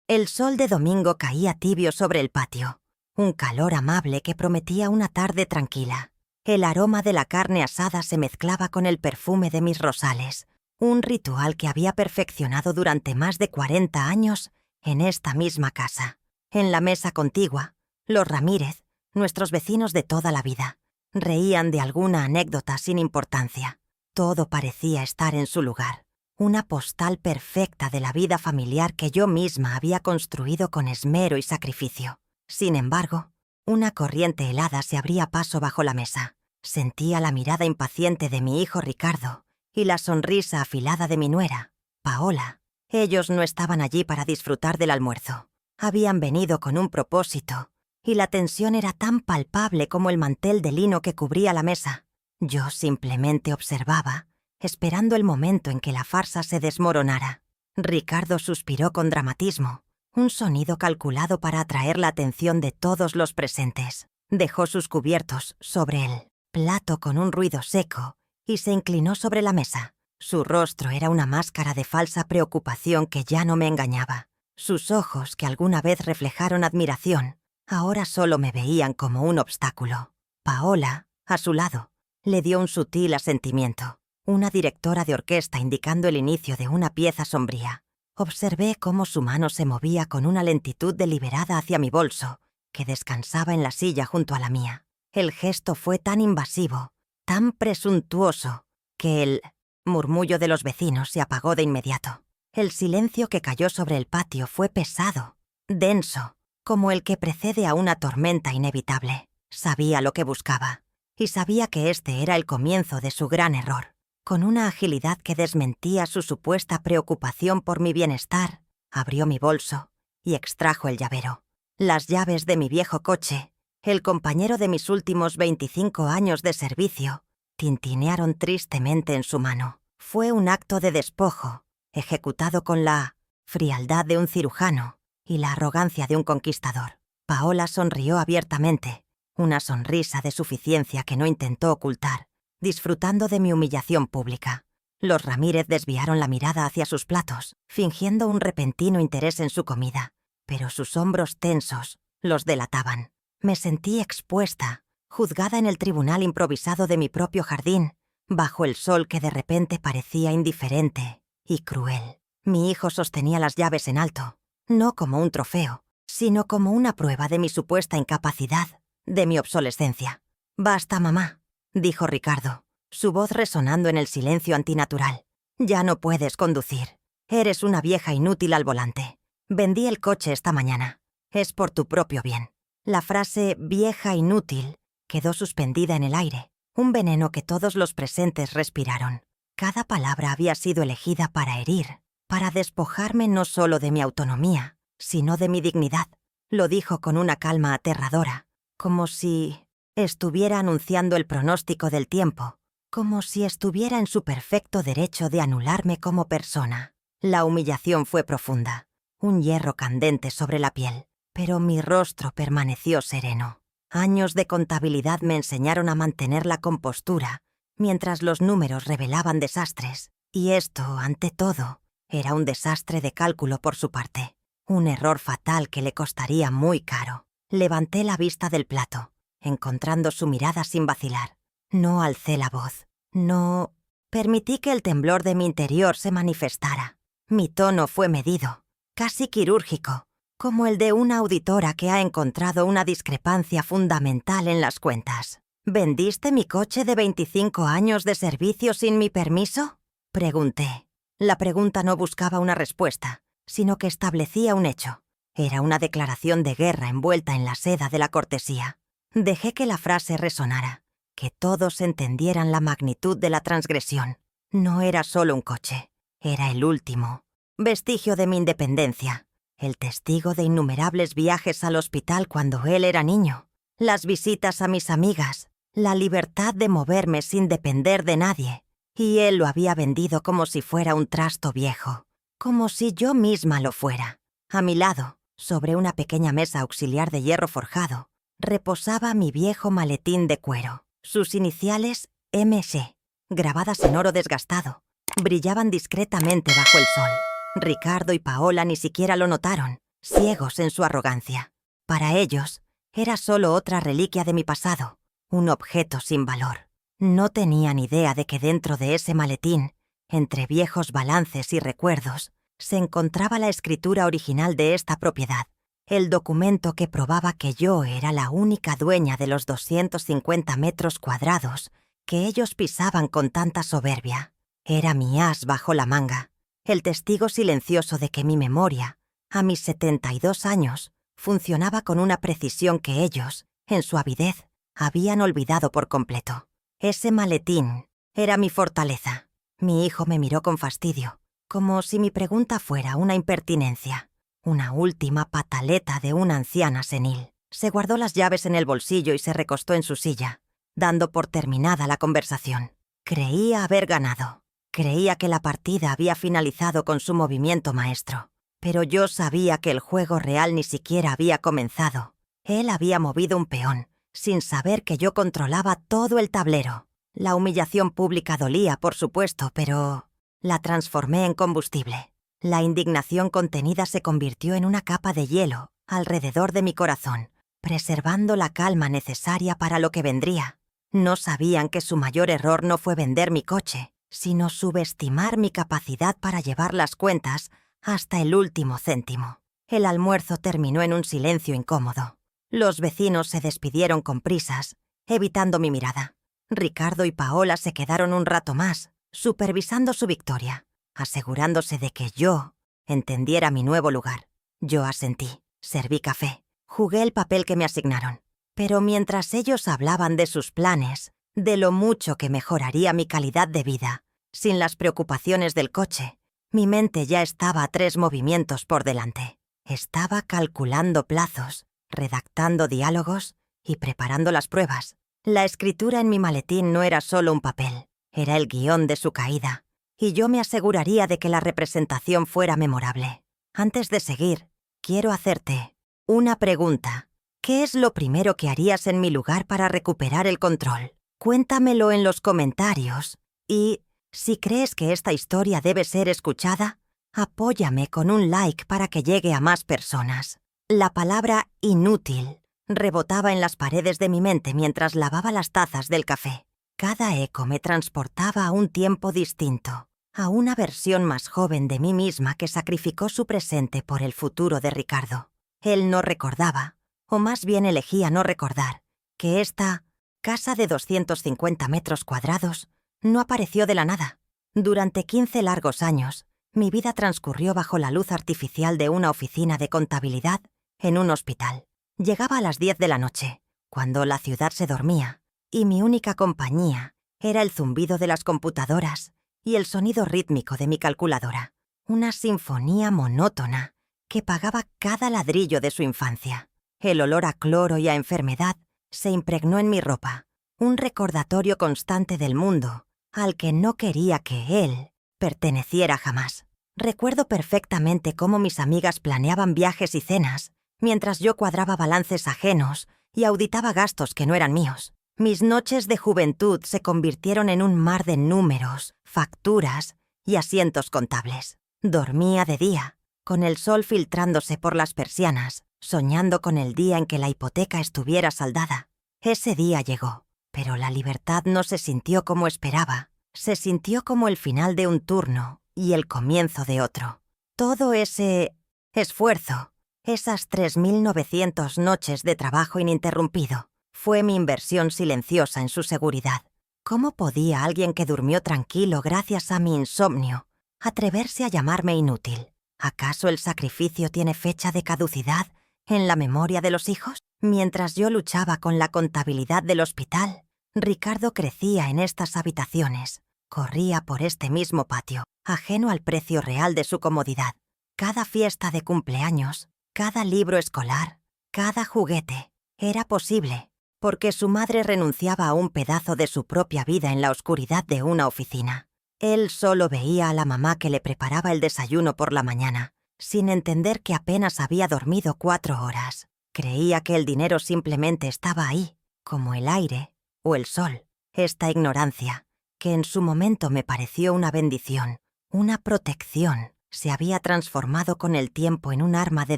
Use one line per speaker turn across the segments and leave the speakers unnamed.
El sol de domingo caía tibio sobre el patio, un calor amable que prometía una tarde tranquila. El aroma de la carne asada se mezclaba con el perfume de mis rosales, un ritual que había perfeccionado durante más de 40 años en esta misma casa. En la mesa contigua, los Ramírez, nuestros vecinos de toda la vida, reían de alguna anécdota sin importancia. Todo parecía estar en su lugar. Una postal perfecta de la vida familiar que yo misma había construido con esmero y sacrificio. Sin embargo, una corriente helada se abría paso bajo la mesa. Sentía la mirada impaciente de mi hijo Ricardo y la sonrisa afilada de mi nuera, Paola. Ellos no estaban allí para disfrutar del almuerzo. Habían venido con un propósito, y la tensión era tan palpable como el mantel de lino que cubría la mesa. Yo simplemente observaba, esperando el momento en que la farsa se desmoronara. Ricardo suspiró con dramatismo, un sonido calculado para atraer la atención de todos los presentes. Dejó sus cubiertos sobre el plato con un ruido seco y se inclinó sobre la mesa. Su rostro era una máscara de falsa preocupación que ya no me engañaba. Sus ojos, que alguna vez reflejaron admiración, ahora solo me veían como un obstáculo. Paola, a su lado, le dio un sutil asentimiento. Una directora de orquesta indicando el inicio de una pieza sombría. Observé cómo su mano se movía con una lentitud deliberada hacia mi bolso, que descansaba en la silla junto a la mía. El gesto fue tan invasivo, tan presuntuoso, que el murmullo de los vecinos se apagó de inmediato. El silencio que cayó sobre el patio fue pesado, denso, como el que precede a una tormenta inevitable. Sabía lo que buscaba, y sabía que este era el comienzo de su gran error. Con una agilidad que desmentía su supuesta preocupación por mi bienestar, abrió mi bolso y extrajo el llavero. Las llaves de mi viejo coche, el compañero de mis últimos 25 años de servicio, tintinearon tristemente en su mano. Fue un acto de despojo, ejecutado con la frialdad de un cirujano y la arrogancia de un conquistador. Paola sonrió abiertamente, una sonrisa de suficiencia que no intentó ocultar, disfrutando de mi humillación pública. Los Ramírez desviaron la mirada hacia sus platos, fingiendo un repentino interés en su comida, pero sus hombros tensos los delataban. Me sentí expuesta, juzgada en el tribunal improvisado de mi propio jardín, bajo el sol que de repente parecía indiferente y cruel. Mi hijo sostenía las llaves en alto, no como un trofeo, sino como una prueba de mi supuesta incapacidad, de mi obsolescencia. «Basta, mamá», dijo Ricardo, su voz resonando en el silencio antinatural. «Ya no puedes conducir. Eres una vieja inútil al volante. Vendí el coche esta mañana. Es por tu propio bien». La frase «vieja inútil» quedó suspendida en el aire, un veneno que todos los presentes respiraron. Cada palabra había sido elegida para herir, para despojarme no solo de mi autonomía, sino de mi dignidad. Lo dijo con una calma aterradora, como si estuviera anunciando el pronóstico del tiempo, como si estuviera en su perfecto derecho de anularme como persona. La humillación fue profunda, un hierro candente sobre la piel, pero mi rostro permaneció sereno. Años de contabilidad me enseñaron a mantener la compostura, mientras los números revelaban desastres, y esto, ante todo, era un desastre de cálculo por su parte, un error fatal que le costaría muy caro. Levanté la vista del plato, encontrando su mirada sin vacilar. No alcé la voz. No permití que el temblor de mi interior se manifestara. Mi tono fue medido, casi quirúrgico, como el de una auditora que ha encontrado una discrepancia fundamental en las cuentas. «¿Vendiste mi coche de 25 años de servicio sin mi permiso?», pregunté. La pregunta no buscaba una respuesta, sino que establecía un hecho. Era una declaración de guerra envuelta en la seda de la cortesía. Dejé que la frase resonara, que todos entendieran la magnitud de la transgresión. No era solo un coche, era el último vestigio de mi independencia, el testigo de innumerables viajes al hospital cuando él era niño, las visitas a mis amigas, la libertad de moverme sin depender de nadie, y él lo había vendido como si fuera un trasto viejo, como si yo misma lo fuera. A mi lado, sobre una pequeña mesa auxiliar de hierro forjado, reposaba mi viejo maletín de cuero. Sus iniciales M.G., grabadas en oro desgastado, brillaban discretamente bajo el sol. Ricardo y Paola ni siquiera lo notaron, ciegos en su arrogancia. Para ellos, era solo otra reliquia de mi pasado, un objeto sin valor. No tenían idea de que dentro de ese maletín, entre viejos balances y recuerdos, se encontraba la escritura original de esta propiedad, el documento que probaba que yo era la única dueña de los 250 metros cuadrados que ellos pisaban con tanta soberbia. Era mi as bajo la manga, el testigo silencioso de que mi memoria, a mis 72 años, funcionaba con una precisión que ellos, en su avidez, habían olvidado por completo. Ese maletín era mi fortaleza. Mi hijo me miró con fastidio, como si mi pregunta fuera una impertinencia, una última pataleta de una anciana senil. Se guardó las llaves en el bolsillo y se recostó en su silla, dando por terminada la conversación. Creía haber ganado. Creía que la partida había finalizado con su movimiento maestro. Pero yo sabía que el juego real ni siquiera había comenzado. Él había movido un peón, sin saber que yo controlaba todo el tablero. La humillación pública dolía, por supuesto, pero la transformé en combustible. La indignación contenida se convirtió en una capa de hielo alrededor de mi corazón, preservando la calma necesaria para lo que vendría. No sabían que su mayor error no fue vender mi coche, sino subestimar mi capacidad para llevar las cuentas hasta el último céntimo. El almuerzo terminó en un silencio incómodo. Los vecinos se despidieron con prisas, evitando mi mirada. Ricardo y Paola se quedaron un rato más, supervisando su victoria, asegurándose de que yo entendiera mi nuevo lugar. Yo asentí, serví café, jugué el papel que me asignaron. Pero mientras ellos hablaban de sus planes, de lo mucho que mejoraría mi calidad de vida, sin las preocupaciones del coche, mi mente ya estaba a 3 movimientos por delante. Estaba calculando plazos, redactando diálogos y preparando las pruebas. La escritura en mi maletín no era solo un papel, era el guión de su caída, y yo me aseguraría de que la representación fuera memorable. Antes de seguir, quiero hacerte una pregunta. ¿Qué es lo primero que harías en mi lugar para recuperar el control? Cuéntamelo en los comentarios y, si crees que esta historia debe ser escuchada, apóyame con un like para que llegue a más personas. La palabra inútil rebotaba en las paredes de mi mente mientras lavaba las tazas del café. Cada eco me transportaba a un tiempo distinto, a una versión más joven de mí misma que sacrificó su presente por el futuro de Ricardo. Él no recordaba, o más bien elegía no recordar, que esta casa de 250 metros cuadrados no apareció de la nada. Durante 15 largos años, mi vida transcurrió bajo la luz artificial de una oficina de contabilidad en un hospital. Llegaba a las 10 de la noche, cuando la ciudad se dormía, y mi única compañía era el zumbido de las computadoras y el sonido rítmico de mi calculadora, una sinfonía monótona que pagaba cada ladrillo de su infancia. El olor a cloro y a enfermedad se impregnó en mi ropa, un recordatorio constante del mundo al que no quería que él perteneciera jamás. Recuerdo perfectamente cómo mis amigas planeaban viajes y cenas, mientras yo cuadraba balances ajenos y auditaba gastos que no eran míos. Mis noches de juventud se convirtieron en un mar de números, facturas y asientos contables. Dormía de día, con el sol filtrándose por las persianas, soñando con el día en que la hipoteca estuviera saldada. Ese día llegó, pero la libertad no se sintió como esperaba. Se sintió como el final de un turno y el comienzo de otro. Todo ese esfuerzo, esas 3.900 noches de trabajo ininterrumpido, fue mi inversión silenciosa en su seguridad. ¿Cómo podía alguien que durmió tranquilo gracias a mi insomnio atreverse a llamarme inútil? ¿Acaso el sacrificio tiene fecha de caducidad en la memoria de los hijos? Mientras yo luchaba con la contabilidad del hospital, Ricardo crecía en estas habitaciones, corría por este mismo patio, ajeno al precio real de su comodidad. Cada fiesta de cumpleaños, cada libro escolar, cada juguete, era posible, porque su madre renunciaba a un pedazo de su propia vida en la oscuridad de una oficina. Él solo veía a la mamá que le preparaba el desayuno por la mañana, sin entender que apenas había dormido 4 horas. Creía que el dinero simplemente estaba ahí, como el aire o el sol. Esta ignorancia, que en su momento me pareció una bendición, una protección, se había transformado con el tiempo en un arma de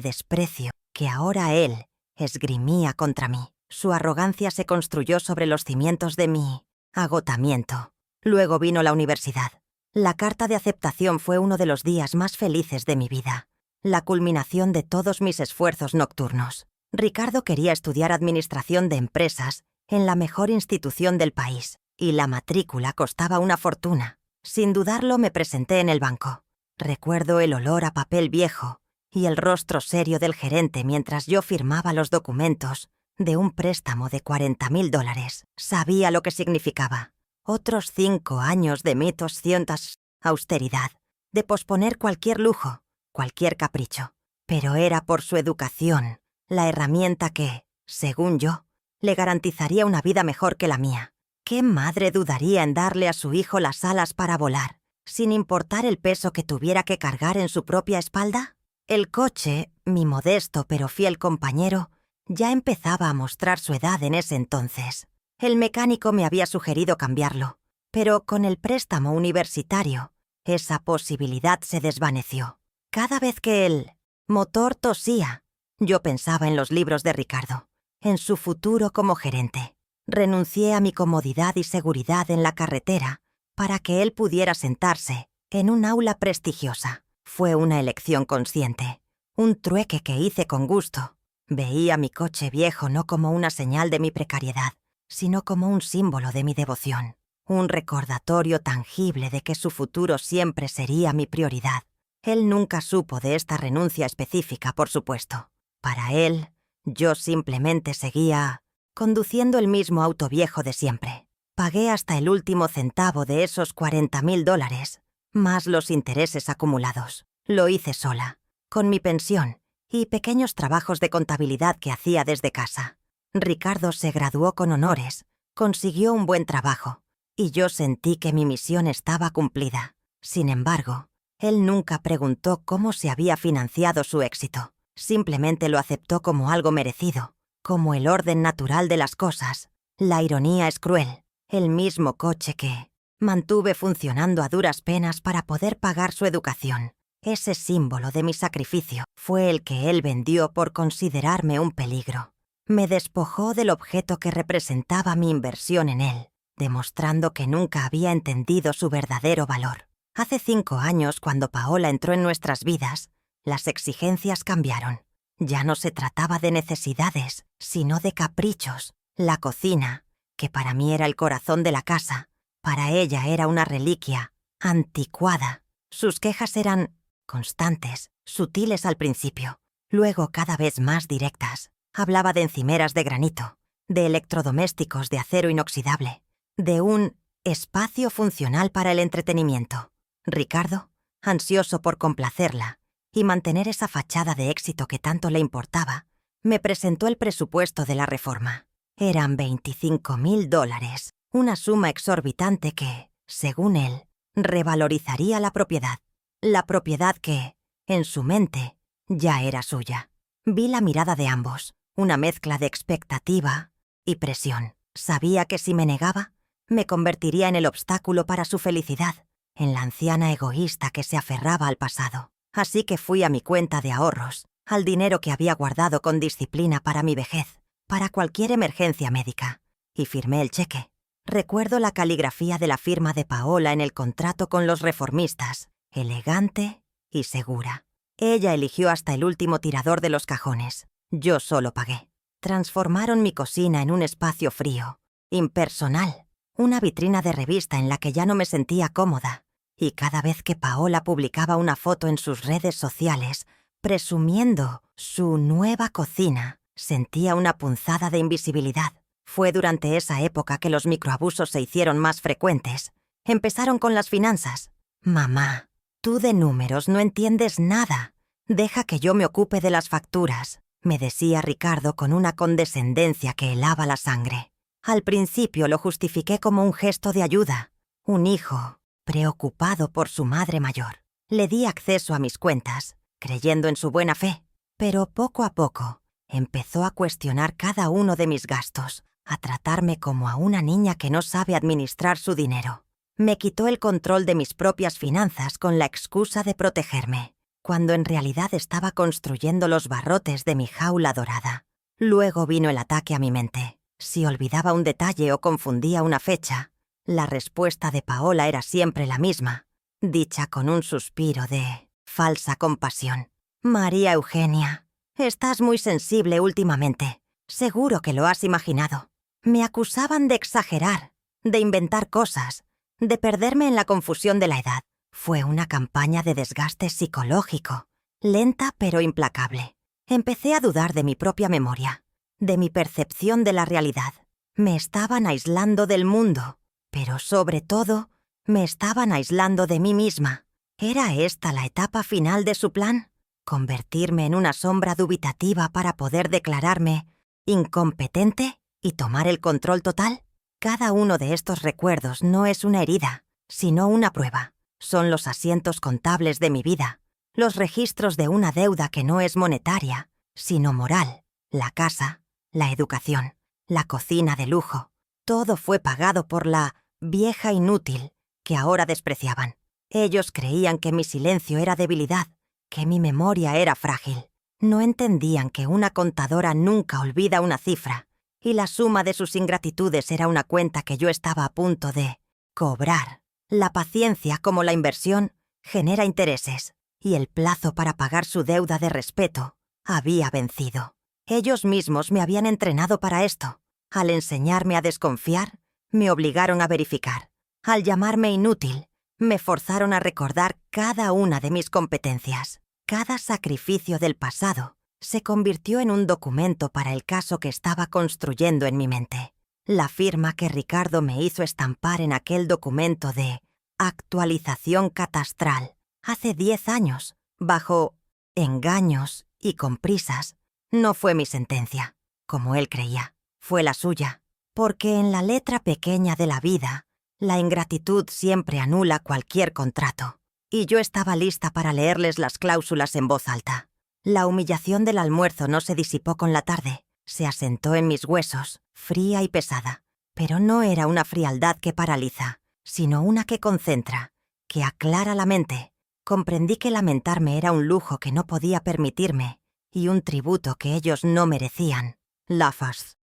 desprecio que ahora él esgrimía contra mí. Su arrogancia se construyó sobre los cimientos de mi agotamiento. Luego vino la universidad. La carta de aceptación fue uno de los días más felices de mi vida, la culminación de todos mis esfuerzos nocturnos. Ricardo quería estudiar administración de empresas en la mejor institución del país, y la matrícula costaba una fortuna. Sin dudarlo, me presenté en el banco. Recuerdo el olor a papel viejo y el rostro serio del gerente mientras yo firmaba los documentos de un préstamo de $40,000. Sabía lo que significaba. Otros 5 años de mitos, cientos, austeridad, de posponer cualquier lujo, cualquier capricho. Pero era por su educación, la herramienta que, según yo, le garantizaría una vida mejor que la mía. ¿Qué madre dudaría en darle a su hijo las alas para volar, sin importar el peso que tuviera que cargar en su propia espalda? El coche, mi modesto pero fiel compañero, ya empezaba a mostrar su edad en ese entonces. El mecánico me había sugerido cambiarlo, pero con el préstamo universitario, esa posibilidad se desvaneció. Cada vez que el motor tosía, yo pensaba en los libros de Ricardo, en su futuro como gerente. Renuncié a mi comodidad y seguridad en la carretera para que él pudiera sentarse en un aula prestigiosa. Fue una elección consciente, un trueque que hice con gusto. Veía mi coche viejo no como una señal de mi precariedad, sino como un símbolo de mi devoción, un recordatorio tangible de que su futuro siempre sería mi prioridad. Él nunca supo de esta renuncia específica, por supuesto. Para él, yo simplemente seguía conduciendo el mismo auto viejo de siempre. Pagué hasta el último centavo de esos $40,000, más los intereses acumulados. Lo hice sola, con mi pensión y pequeños trabajos de contabilidad que hacía desde casa. Ricardo se graduó con honores, consiguió un buen trabajo, y yo sentí que mi misión estaba cumplida. Sin embargo, él nunca preguntó cómo se había financiado su éxito. Simplemente lo aceptó como algo merecido, como el orden natural de las cosas. La ironía es cruel. El mismo coche que mantuve funcionando a duras penas para poder pagar su educación, ese símbolo de mi sacrificio, fue el que él vendió por considerarme un peligro. Me despojó del objeto que representaba mi inversión en él, demostrando que nunca había entendido su verdadero valor. Hace 5 años, cuando Paola entró en nuestras vidas, las exigencias cambiaron. Ya no se trataba de necesidades, sino de caprichos. La cocina, que para mí era el corazón de la casa, para ella era una reliquia, anticuada. Sus quejas eran constantes, sutiles al principio, luego cada vez más directas. Hablaba de encimeras de granito, de electrodomésticos de acero inoxidable, de un espacio funcional para el entretenimiento. Ricardo, ansioso por complacerla y mantener esa fachada de éxito que tanto le importaba, me presentó el presupuesto de la reforma. Eran $25,000, una suma exorbitante que, según él, revalorizaría la propiedad que, en su mente, ya era suya. Vi la mirada de ambos, una mezcla de expectativa y presión. Sabía que si me negaba, me convertiría en el obstáculo para su felicidad, en la anciana egoísta que se aferraba al pasado. Así que fui a mi cuenta de ahorros, al dinero que había guardado con disciplina para mi vejez, para cualquier emergencia médica, y firmé el cheque. Recuerdo la caligrafía de la firma de Paola en el contrato con los reformistas, elegante y segura. Ella eligió hasta el último tirador de los cajones. Yo solo pagué. Transformaron mi cocina en un espacio frío, impersonal, una vitrina de revista en la que ya no me sentía cómoda. Y cada vez que Paola publicaba una foto en sus redes sociales, presumiendo su nueva cocina, sentía una punzada de invisibilidad. Fue durante esa época que los microabusos se hicieron más frecuentes. Empezaron con las finanzas. «Mamá, tú de números no entiendes nada. Deja que yo me ocupe de las facturas», me decía Ricardo con una condescendencia que helaba la sangre. Al principio lo justifiqué como un gesto de ayuda. Un hijo preocupado por su madre mayor. Le di acceso a mis cuentas, creyendo en su buena fe, pero poco a poco empezó a cuestionar cada uno de mis gastos, a tratarme como a una niña que no sabe administrar su dinero. Me quitó el control de mis propias finanzas con la excusa de protegerme, cuando en realidad estaba construyendo los barrotes de mi jaula dorada. Luego vino el ataque a mi mente. Si olvidaba un detalle o confundía una fecha, la respuesta de Paola era siempre la misma, dicha con un suspiro de falsa compasión. María Eugenia, estás muy sensible últimamente. Seguro que lo has imaginado. Me acusaban de exagerar, de inventar cosas, de perderme en la confusión de la edad. Fue una campaña de desgaste psicológico, lenta pero implacable. Empecé a dudar de mi propia memoria, de mi percepción de la realidad. Me estaban aislando del mundo, pero sobre todo, me estaban aislando de mí misma. ¿Era esta la etapa final de su plan? ¿Convertirme en una sombra dubitativa para poder declararme incompetente y tomar el control total? Cada uno de estos recuerdos no es una herida, sino una prueba. Son los asientos contables de mi vida, los registros de una deuda que no es monetaria, sino moral. La casa, la educación, la cocina de lujo, todo fue pagado por la vieja inútil que ahora despreciaban. Ellos creían que mi silencio era debilidad, que mi memoria era frágil. No entendían que una contadora nunca olvida una cifra, y la suma de sus ingratitudes era una cuenta que yo estaba a punto de cobrar. La paciencia, como la inversión, genera intereses, y el plazo para pagar su deuda de respeto había vencido. Ellos mismos me habían entrenado para esto. Al enseñarme a desconfiar, me obligaron a verificar. Al llamarme inútil, me forzaron a recordar cada una de mis competencias. Cada sacrificio del pasado se convirtió en un documento para el caso que estaba construyendo en mi mente. La firma que Ricardo me hizo estampar en aquel documento de actualización catastral hace 10 años, bajo engaños y con prisas, no fue mi sentencia, como él creía, fue la suya, porque en la letra pequeña de la vida, la ingratitud siempre anula cualquier contrato, y yo estaba lista para leerles las cláusulas en voz alta. La humillación del almuerzo no se disipó con la tarde, se asentó en mis huesos, fría y pesada, pero no era una frialdad que paraliza, sino una que concentra, que aclara la mente. Comprendí que lamentarme era un lujo que no podía permitirme y un tributo que ellos no merecían. La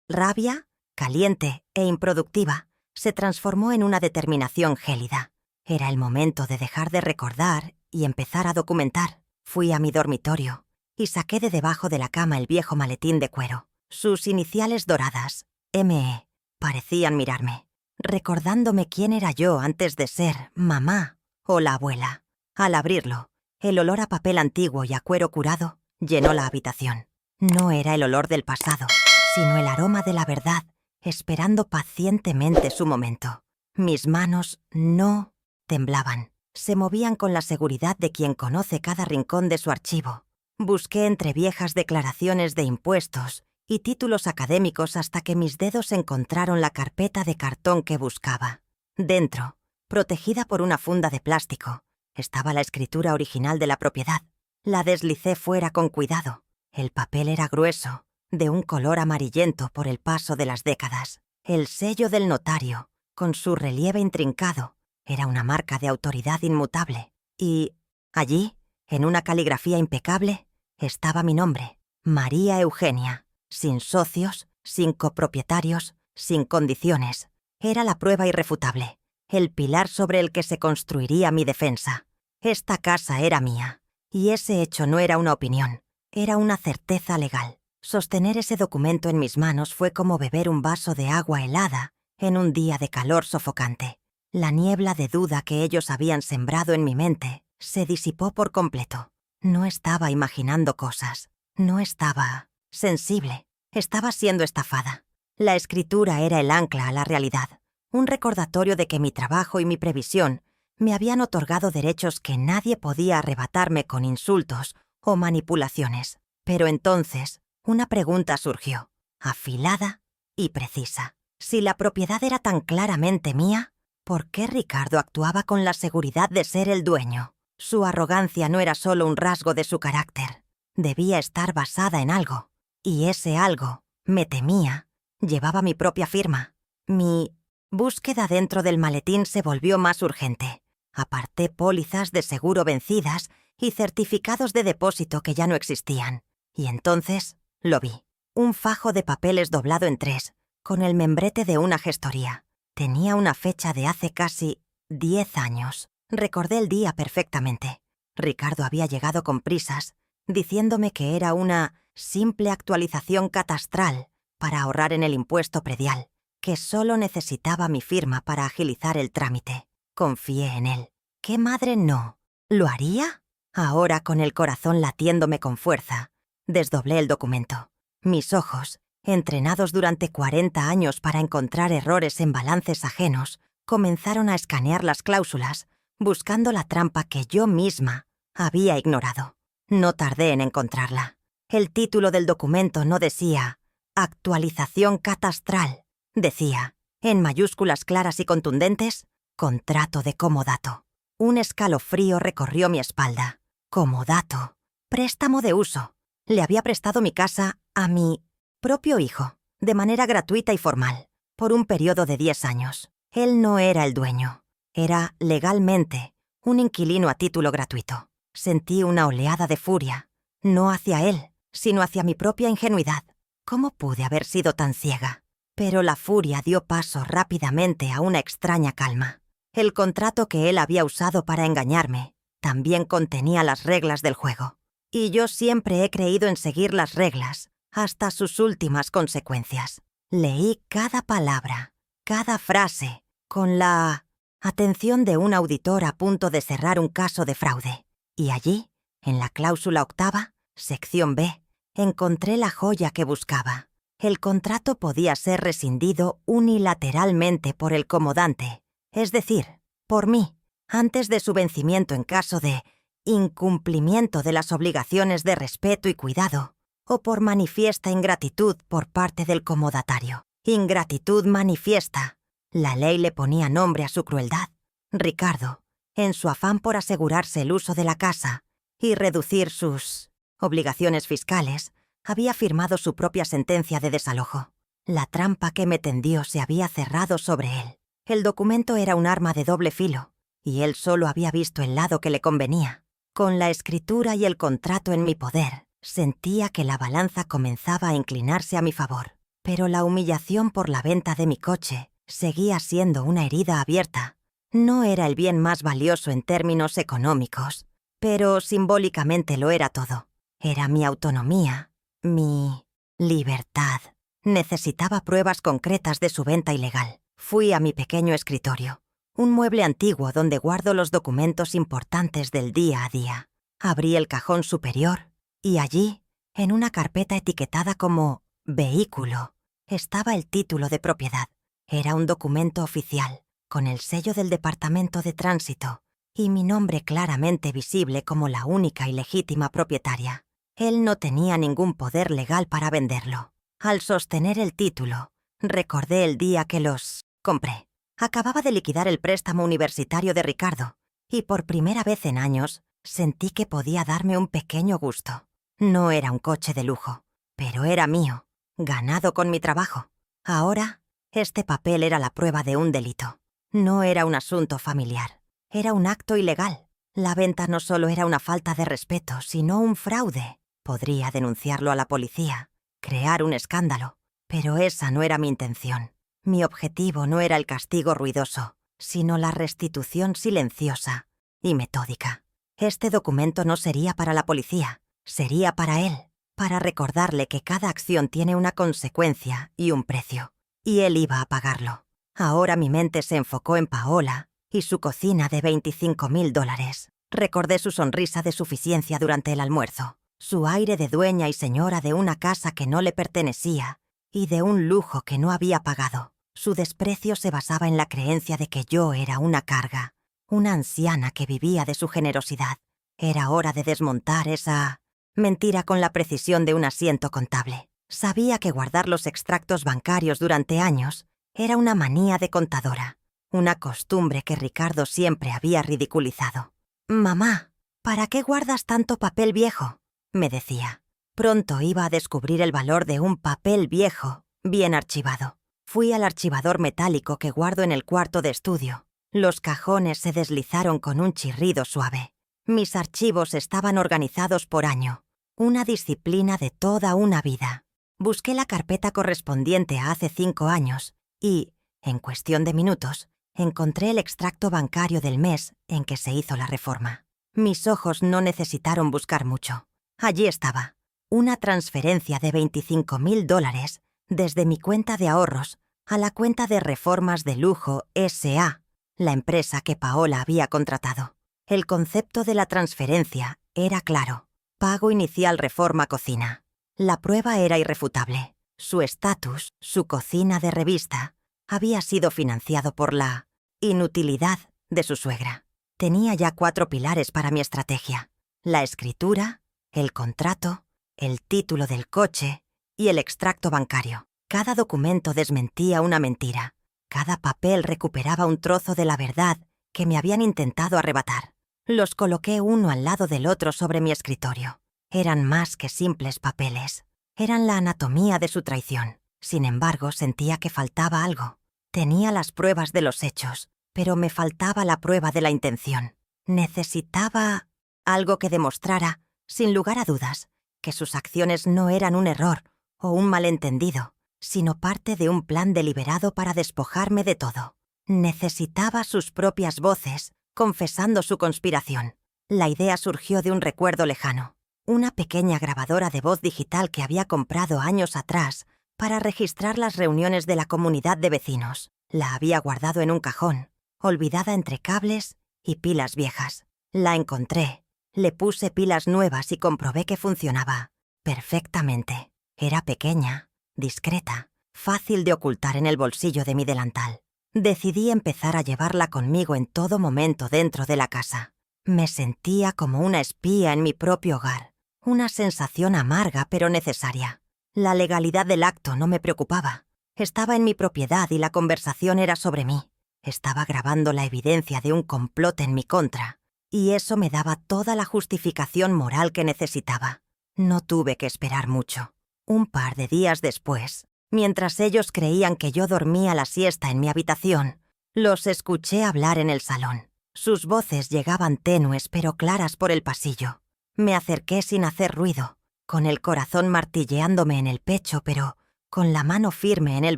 rabia, caliente e improductiva, se transformó en una determinación gélida. Era el momento de dejar de recordar y empezar a documentar. Fui a mi dormitorio y saqué de debajo de la cama el viejo maletín de cuero. Sus iniciales doradas, M.E., parecían mirarme, recordándome quién era yo antes de ser mamá o la abuela. Al abrirlo, el olor a papel antiguo y a cuero curado llenó la habitación. No era el olor del pasado, sino el aroma de la verdad, esperando pacientemente su momento. Mis manos no temblaban, se movían con la seguridad de quien conoce cada rincón de su archivo. Busqué entre viejas declaraciones de impuestos y títulos académicos hasta que mis dedos encontraron la carpeta de cartón que buscaba. Dentro, protegida por una funda de plástico, estaba la escritura original de la propiedad. La deslicé fuera con cuidado. El papel era grueso, de un color amarillento por el paso de las décadas. El sello del notario, con su relieve intrincado, era una marca de autoridad inmutable. Y allí, en una caligrafía impecable, estaba mi nombre, María Eugenia, sin socios, sin copropietarios, sin condiciones. Era la prueba irrefutable, el pilar sobre el que se construiría mi defensa. Esta casa era mía, y ese hecho no era una opinión, era una certeza legal. Sostener ese documento en mis manos fue como beber un vaso de agua helada en un día de calor sofocante. La niebla de duda que ellos habían sembrado en mi mente se disipó por completo. No estaba imaginando cosas, no estaba sensible, estaba siendo estafada. La escritura era el ancla a la realidad, un recordatorio de que mi trabajo y mi previsión me habían otorgado derechos que nadie podía arrebatarme con insultos o manipulaciones. Pero entonces, una pregunta surgió, afilada y precisa. Si la propiedad era tan claramente mía, ¿por qué Ricardo actuaba con la seguridad de ser el dueño? Su arrogancia no era solo un rasgo de su carácter, debía estar basada en algo, y ese algo, me temía, llevaba mi propia firma, mi búsqueda dentro del maletín se volvió más urgente. Aparté pólizas de seguro vencidas y certificados de depósito que ya no existían. Y entonces lo vi. Un fajo de papeles doblado en 3, con el membrete de una gestoría. Tenía una fecha de hace casi 10 años. Recordé el día perfectamente. Ricardo había llegado con prisas, diciéndome que era una simple actualización catastral para ahorrar en el impuesto predial, que solo necesitaba mi firma para agilizar el trámite. Confié en él. ¿Qué madre no? ¿Lo haría? Ahora, con el corazón latiéndome con fuerza, desdoblé el documento. Mis ojos, entrenados durante 40 años para encontrar errores en balances ajenos, comenzaron a escanear las cláusulas, buscando la trampa que yo misma había ignorado. No tardé en encontrarla. El título del documento no decía «Actualización catastral». Decía, en mayúsculas claras y contundentes, «Contrato de comodato». Un escalofrío recorrió mi espalda. Comodato. Préstamo de uso. Le había prestado mi casa a mi propio hijo, de manera gratuita y formal, por un periodo de 10 años. Él no era el dueño. Era, legalmente, un inquilino a título gratuito. Sentí una oleada de furia, no hacia él, sino hacia mi propia ingenuidad. ¿Cómo pude haber sido tan ciega? Pero la furia dio paso rápidamente a una extraña calma. El contrato que él había usado para engañarme también contenía las reglas del juego. Y yo siempre he creído en seguir las reglas hasta sus últimas consecuencias. Leí cada palabra, cada frase, con la atención de un auditor a punto de cerrar un caso de fraude. Y allí, en la cláusula 8ª, sección B, encontré la joya que buscaba. El contrato podía ser rescindido unilateralmente por el comodante, es decir, por mí, antes de su vencimiento en caso de incumplimiento de las obligaciones de respeto y cuidado, o por manifiesta ingratitud por parte del comodatario. Ingratitud manifiesta. La ley le ponía nombre a su crueldad. Ricardo, en su afán por asegurarse el uso de la casa y reducir sus obligaciones fiscales, había firmado su propia sentencia de desalojo. La trampa que me tendió se había cerrado sobre él. El documento era un arma de doble filo, y él solo había visto el lado que le convenía. Con la escritura y el contrato en mi poder, sentía que la balanza comenzaba a inclinarse a mi favor. Pero la humillación por la venta de mi coche seguía siendo una herida abierta. No era el bien más valioso en términos económicos, pero simbólicamente lo era todo. Era mi autonomía, mi libertad. Necesitaba pruebas concretas de su venta ilegal. Fui a mi pequeño escritorio, un mueble antiguo donde guardo los documentos importantes del día a día. Abrí el cajón superior y allí, en una carpeta etiquetada como «Vehículo», estaba el título de propiedad. Era un documento oficial, con el sello del Departamento de Tránsito y mi nombre claramente visible como la única y legítima propietaria. Él no tenía ningún poder legal para venderlo. Al sostener el título, recordé el día que los compré. Acababa de liquidar el préstamo universitario de Ricardo y por primera vez en años sentí que podía darme un pequeño gusto. No era un coche de lujo, pero era mío, ganado con mi trabajo. Ahora, este papel era la prueba de un delito. No era un asunto familiar, era un acto ilegal. La venta no solo era una falta de respeto, sino un fraude. Podría denunciarlo a la policía, crear un escándalo, pero esa no era mi intención. Mi objetivo no era el castigo ruidoso, sino la restitución silenciosa y metódica. Este documento no sería para la policía, sería para él, para recordarle que cada acción tiene una consecuencia y un precio, y él iba a pagarlo. Ahora mi mente se enfocó en Paola y su cocina de $25,000. Recordé su sonrisa de suficiencia durante el almuerzo, su aire de dueña y señora de una casa que no le pertenecía y de un lujo que no había pagado. Su desprecio se basaba en la creencia de que yo era una carga, una anciana que vivía de su generosidad. Era hora de desmontar esa mentira con la precisión de un asiento contable. Sabía que guardar los extractos bancarios durante años era una manía de contadora, una costumbre que Ricardo siempre había ridiculizado. «Mamá, ¿para qué guardas tanto papel viejo?», me decía. Pronto iba a descubrir el valor de un papel viejo, bien archivado. Fui al archivador metálico que guardo en el cuarto de estudio. Los cajones se deslizaron con un chirrido suave. Mis archivos estaban organizados por año, una disciplina de toda una vida. Busqué la carpeta correspondiente a hace 5 años y, en cuestión de minutos, encontré el extracto bancario del mes en que se hizo la reforma. Mis ojos no necesitaron buscar mucho. Allí estaba, una transferencia de $25.000 desde mi cuenta de ahorros a la cuenta de Reformas de Lujo S.A., la empresa que Paola había contratado. El concepto de la transferencia era claro. Pago inicial Reforma Cocina. La prueba era irrefutable. Su estatus, su cocina de revista, había sido financiado por la inutilidad de su suegra. Tenía ya 4 pilares para mi estrategia: la escritura, el contrato, el título del coche y el extracto bancario. Cada documento desmentía una mentira. Cada papel recuperaba un trozo de la verdad que me habían intentado arrebatar. Los coloqué uno al lado del otro sobre mi escritorio. Eran más que simples papeles. Eran la anatomía de su traición. Sin embargo, sentía que faltaba algo. Tenía las pruebas de los hechos, pero me faltaba la prueba de la intención. Necesitaba algo que demostrara, sin lugar a dudas, que sus acciones no eran un error o un malentendido, sino parte de un plan deliberado para despojarme de todo. Necesitaba sus propias voces, confesando su conspiración. La idea surgió de un recuerdo lejano. Una pequeña grabadora de voz digital que había comprado años atrás para registrar las reuniones de la comunidad de vecinos. La había guardado en un cajón, olvidada entre cables y pilas viejas. La encontré, le puse pilas nuevas y comprobé que funcionaba perfectamente. Era pequeña, discreta, fácil de ocultar en el bolsillo de mi delantal. Decidí empezar a llevarla conmigo en todo momento dentro de la casa. Me sentía como una espía en mi propio hogar. Una sensación amarga pero necesaria. La legalidad del acto no me preocupaba. Estaba en mi propiedad y la conversación era sobre mí. Estaba grabando la evidencia de un complot en mi contra, y eso me daba toda la justificación moral que necesitaba. No tuve que esperar mucho. Un par de días después, mientras ellos creían que yo dormía la siesta en mi habitación, los escuché hablar en el salón. Sus voces llegaban tenues pero claras por el pasillo. Me acerqué sin hacer ruido, con el corazón martilleándome en el pecho, pero con la mano firme en el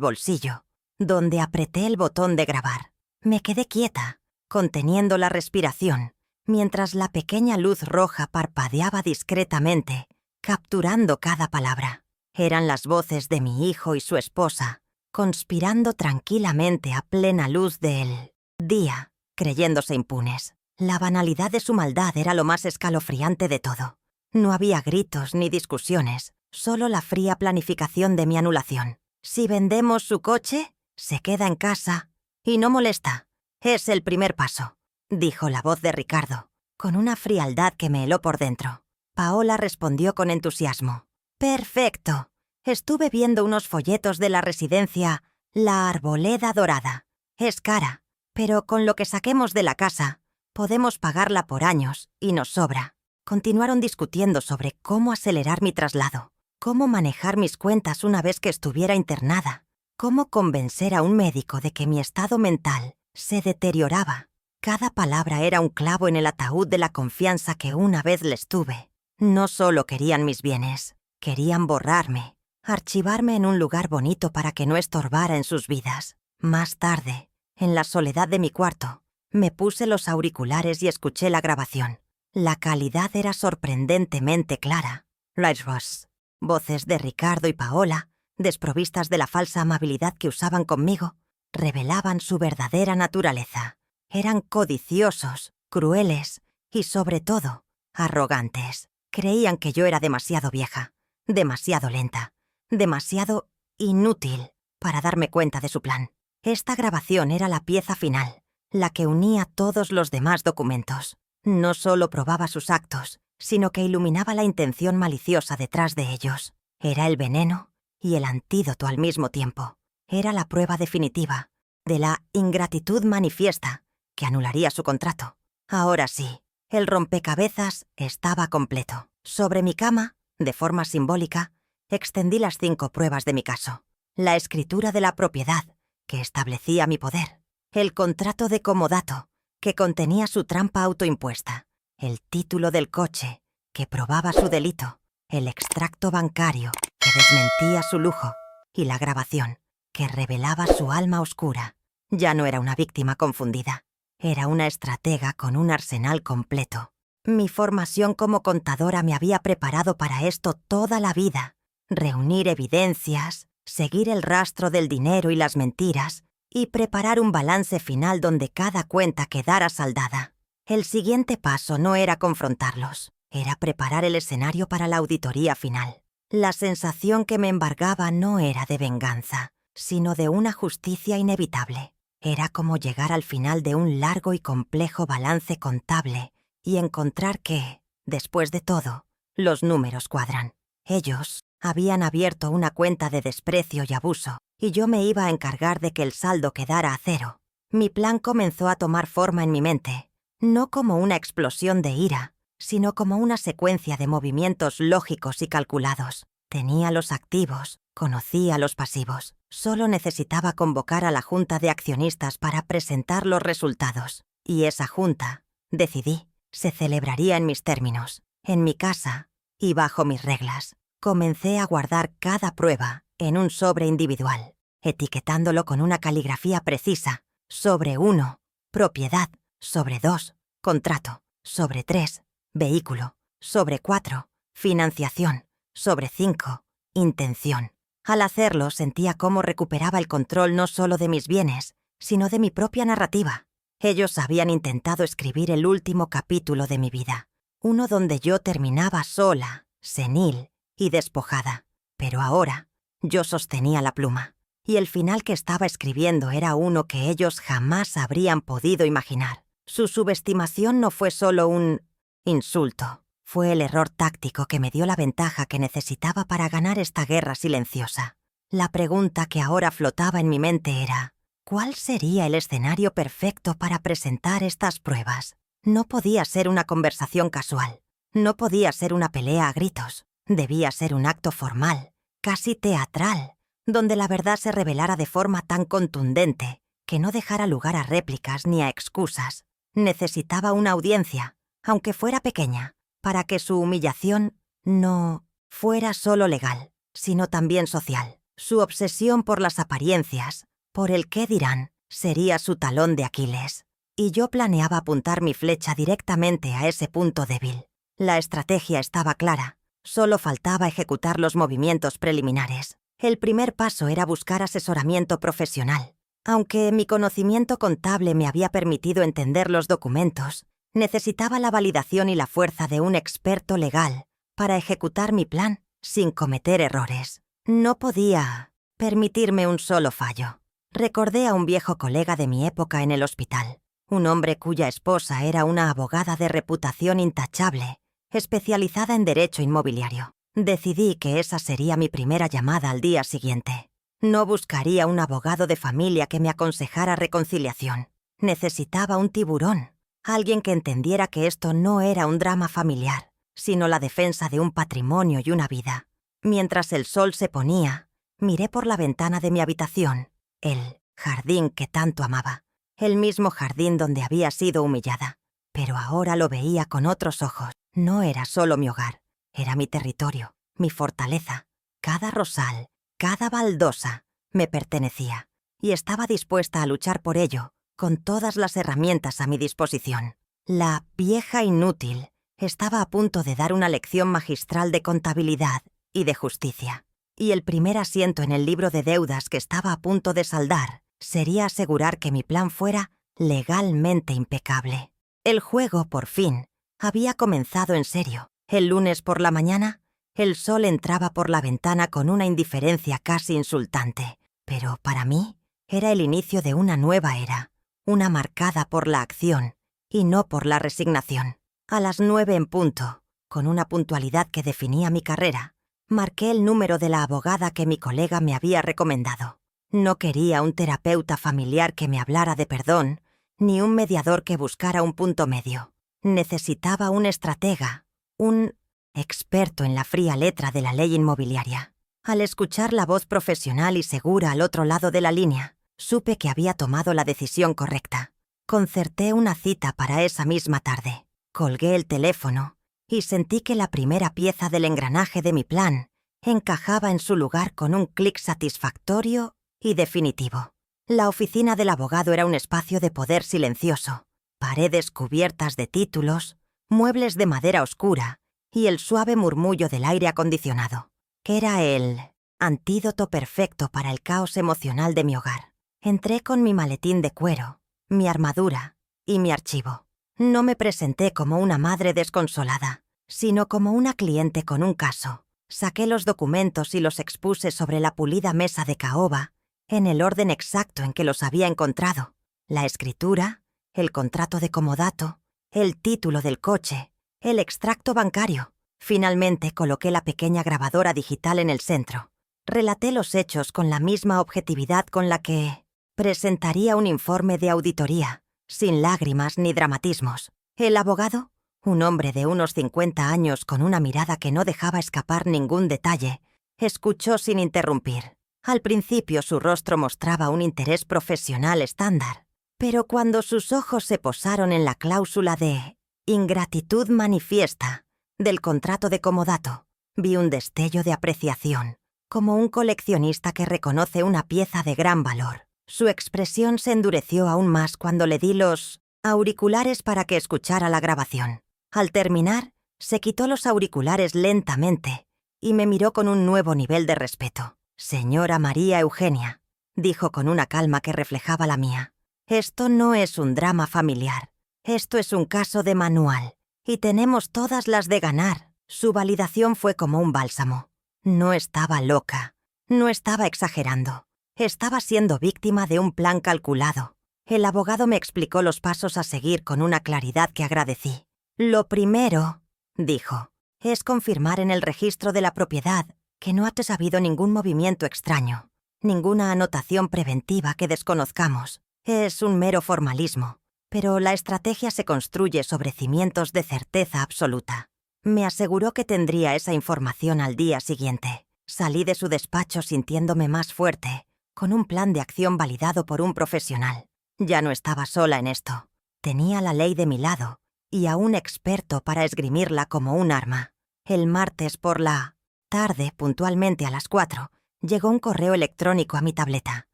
bolsillo, donde apreté el botón de grabar. Me quedé quieta, conteniendo la respiración, mientras la pequeña luz roja parpadeaba discretamente, capturando cada palabra. Eran las voces de mi hijo y su esposa, conspirando tranquilamente a plena luz del día, creyéndose impunes. La banalidad de su maldad era lo más escalofriante de todo. No había gritos ni discusiones, solo la fría planificación de mi anulación. Si vendemos su coche, se queda en casa y no molesta. Es el primer paso, dijo la voz de Ricardo, con una frialdad que me heló por dentro. Paola respondió con entusiasmo. «Perfecto. Estuve viendo unos folletos de la residencia La Arboleda Dorada. Es cara, pero con lo que saquemos de la casa, podemos pagarla por años y nos sobra». Continuaron discutiendo sobre cómo acelerar mi traslado, cómo manejar mis cuentas una vez que estuviera internada, cómo convencer a un médico de que mi estado mental se deterioraba. Cada palabra era un clavo en el ataúd de la confianza que una vez les tuve. No solo querían mis bienes, querían borrarme, archivarme en un lugar bonito para que no estorbara en sus vidas. Más tarde, en la soledad de mi cuarto, me puse los auriculares y escuché la grabación. La calidad era sorprendentemente clara. Right, Ross. Voces de Ricardo y Paola, desprovistas de la falsa amabilidad que usaban conmigo, revelaban su verdadera naturaleza. Eran codiciosos, crueles y, sobre todo, arrogantes. Creían que yo era demasiado vieja, demasiado lenta, demasiado inútil para darme cuenta de su plan. Esta grabación era la pieza final, la que unía todos los demás documentos. No solo probaba sus actos, sino que iluminaba la intención maliciosa detrás de ellos. Era el veneno y el antídoto al mismo tiempo. Era la prueba definitiva de la ingratitud manifiesta que anularía su contrato. Ahora sí, el rompecabezas estaba completo. Sobre mi cama, de forma simbólica, extendí las 5 pruebas de mi caso. la escritura de la propiedad, que establecía mi poder, el contrato de comodato, que contenía su trampa autoimpuesta, el título del coche, que probaba su delito, el extracto bancario, que desmentía su lujo, y la grabación, que revelaba su alma oscura. Ya no era una víctima confundida, era una estratega con un arsenal completo. Mi formación como contadora me había preparado para esto toda la vida. Reunir evidencias, seguir el rastro del dinero y las mentiras, y preparar un balance final donde cada cuenta quedara saldada. El siguiente paso no era confrontarlos, era preparar el escenario para la auditoría final. La sensación que me embargaba no era de venganza, sino de una justicia inevitable. Era como llegar al final de un largo y complejo balance contable y encontrar que, después de todo, los números cuadran. Ellos habían abierto una cuenta de desprecio y abuso, y yo me iba a encargar de que el saldo quedara a cero. Mi plan comenzó a tomar forma en mi mente, no como una explosión de ira, sino como una secuencia de movimientos lógicos y calculados. Tenía los activos, conocía los pasivos. Solo necesitaba convocar a la junta de accionistas para presentar los resultados. Y esa junta, decidí, se celebraría en mis términos, en mi casa y bajo mis reglas. Comencé a guardar cada prueba en un sobre individual, etiquetándolo con una caligrafía precisa. Sobre 1, propiedad. Sobre 2, contrato. Sobre 3, vehículo. Sobre 4, financiación. Sobre 5, intención. Al hacerlo sentía cómo recuperaba el control no solo de mis bienes, sino de mi propia narrativa. Ellos habían intentado escribir el último capítulo de mi vida, uno donde yo terminaba sola, senil y despojada. Pero ahora yo sostenía la pluma, y el final que estaba escribiendo era uno que ellos jamás habrían podido imaginar. Su subestimación no fue solo un insulto. Fue el error táctico que me dio la ventaja que necesitaba para ganar esta guerra silenciosa. La pregunta que ahora flotaba en mi mente era: ¿cuál sería el escenario perfecto para presentar estas pruebas? No podía ser una conversación casual. No podía ser una pelea a gritos. Debía ser un acto formal, casi teatral, donde la verdad se revelara de forma tan contundente que no dejara lugar a réplicas ni a excusas. Necesitaba una audiencia, aunque fuera pequeña, para que su humillación no fuera solo legal, sino también social. Su obsesión por las apariencias, por el qué dirán, sería su talón de Aquiles. Y yo planeaba apuntar mi flecha directamente a ese punto débil. La estrategia estaba clara, solo faltaba ejecutar los movimientos preliminares. El primer paso era buscar asesoramiento profesional. Aunque mi conocimiento contable me había permitido entender los documentos, necesitaba la validación y la fuerza de un experto legal para ejecutar mi plan sin cometer errores. No podía permitirme un solo fallo. Recordé a un viejo colega de mi época en el hospital, un hombre cuya esposa era una abogada de reputación intachable, especializada en derecho inmobiliario. Decidí que esa sería mi primera llamada al día siguiente. No buscaría un abogado de familia que me aconsejara reconciliación. Necesitaba un tiburón. Alguien que entendiera que esto no era un drama familiar, sino la defensa de un patrimonio y una vida. Mientras el sol se ponía, miré por la ventana de mi habitación, el jardín que tanto amaba, el mismo jardín donde había sido humillada. Pero ahora lo veía con otros ojos. No era solo mi hogar, era mi territorio, mi fortaleza. Cada rosal, cada baldosa me pertenecía, y estaba dispuesta a luchar por ello, con todas las herramientas a mi disposición. La vieja inútil estaba a punto de dar una lección magistral de contabilidad y de justicia, y el primer asiento en el libro de deudas que estaba a punto de saldar sería asegurar que mi plan fuera legalmente impecable. El juego, por fin, había comenzado en serio. El lunes por la mañana, el sol entraba por la ventana con una indiferencia casi insultante, pero para mí era el inicio de una nueva era, una marcada por la acción y no por la resignación. A las 9 en punto, con una puntualidad que definía mi carrera, marqué el número de la abogada que mi colega me había recomendado. No quería un terapeuta familiar que me hablara de perdón, ni un mediador que buscara un punto medio. Necesitaba un estratega, un experto en la fría letra de la ley inmobiliaria. Al escuchar la voz profesional y segura al otro lado de la línea, supe que había tomado la decisión correcta. Concerté una cita para esa misma tarde. Colgué el teléfono y sentí que la primera pieza del engranaje de mi plan encajaba en su lugar con un clic satisfactorio y definitivo. La oficina del abogado era un espacio de poder silencioso, paredes cubiertas de títulos, muebles de madera oscura y el suave murmullo del aire acondicionado. Era el antídoto perfecto para el caos emocional de mi hogar. Entré con mi maletín de cuero, mi armadura y mi archivo. No me presenté como una madre desconsolada, sino como una cliente con un caso. Saqué los documentos y los expuse sobre la pulida mesa de caoba en el orden exacto en que los había encontrado. La escritura, el contrato de comodato, el título del coche, el extracto bancario. Finalmente coloqué la pequeña grabadora digital en el centro. Relaté los hechos con la misma objetividad con la que presentaría un informe de auditoría, sin lágrimas ni dramatismos. El abogado, un hombre de unos 50 años con una mirada que no dejaba escapar ningún detalle, escuchó sin interrumpir. Al principio su rostro mostraba un interés profesional estándar, pero cuando sus ojos se posaron en la cláusula de ingratitud manifiesta del contrato de comodato, vi un destello de apreciación, como un coleccionista que reconoce una pieza de gran valor. Su expresión se endureció aún más cuando le di los auriculares para que escuchara la grabación. Al terminar, se quitó los auriculares lentamente y me miró con un nuevo nivel de respeto. «Señora María Eugenia», dijo con una calma que reflejaba la mía, «esto no es un drama familiar. Esto es un caso de manual, y tenemos todas las de ganar». Su validación fue como un bálsamo. No estaba loca, no estaba exagerando. Estaba siendo víctima de un plan calculado. El abogado me explicó los pasos a seguir con una claridad que agradecí. «Lo primero», dijo, «es confirmar en el registro de la propiedad que no ha habido ningún movimiento extraño, ninguna anotación preventiva que desconozcamos. Es un mero formalismo, pero la estrategia se construye sobre cimientos de certeza absoluta». Me aseguró que tendría esa información al día siguiente. Salí de su despacho sintiéndome más fuerte, con un plan de acción validado por un profesional. Ya no estaba sola en esto. Tenía la ley de mi lado y a un experto para esgrimirla como un arma. El martes por la tarde, puntualmente a las 4, llegó un correo electrónico a mi tableta.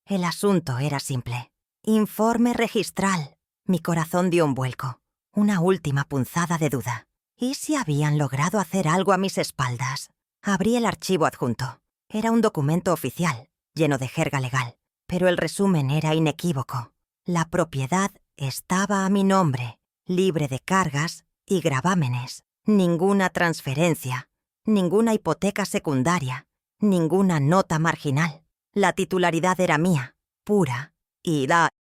El asunto era simple. Informe registral. Mi corazón dio un vuelco. Una última punzada de duda. ¿Y si habían logrado hacer algo a mis espaldas? Abrí el archivo adjunto. Era un documento oficial, lleno de jerga legal, pero el resumen era inequívoco. La propiedad estaba a mi nombre, libre de cargas y gravámenes. Ninguna transferencia, ninguna hipoteca secundaria, ninguna nota marginal. La titularidad era mía, pura y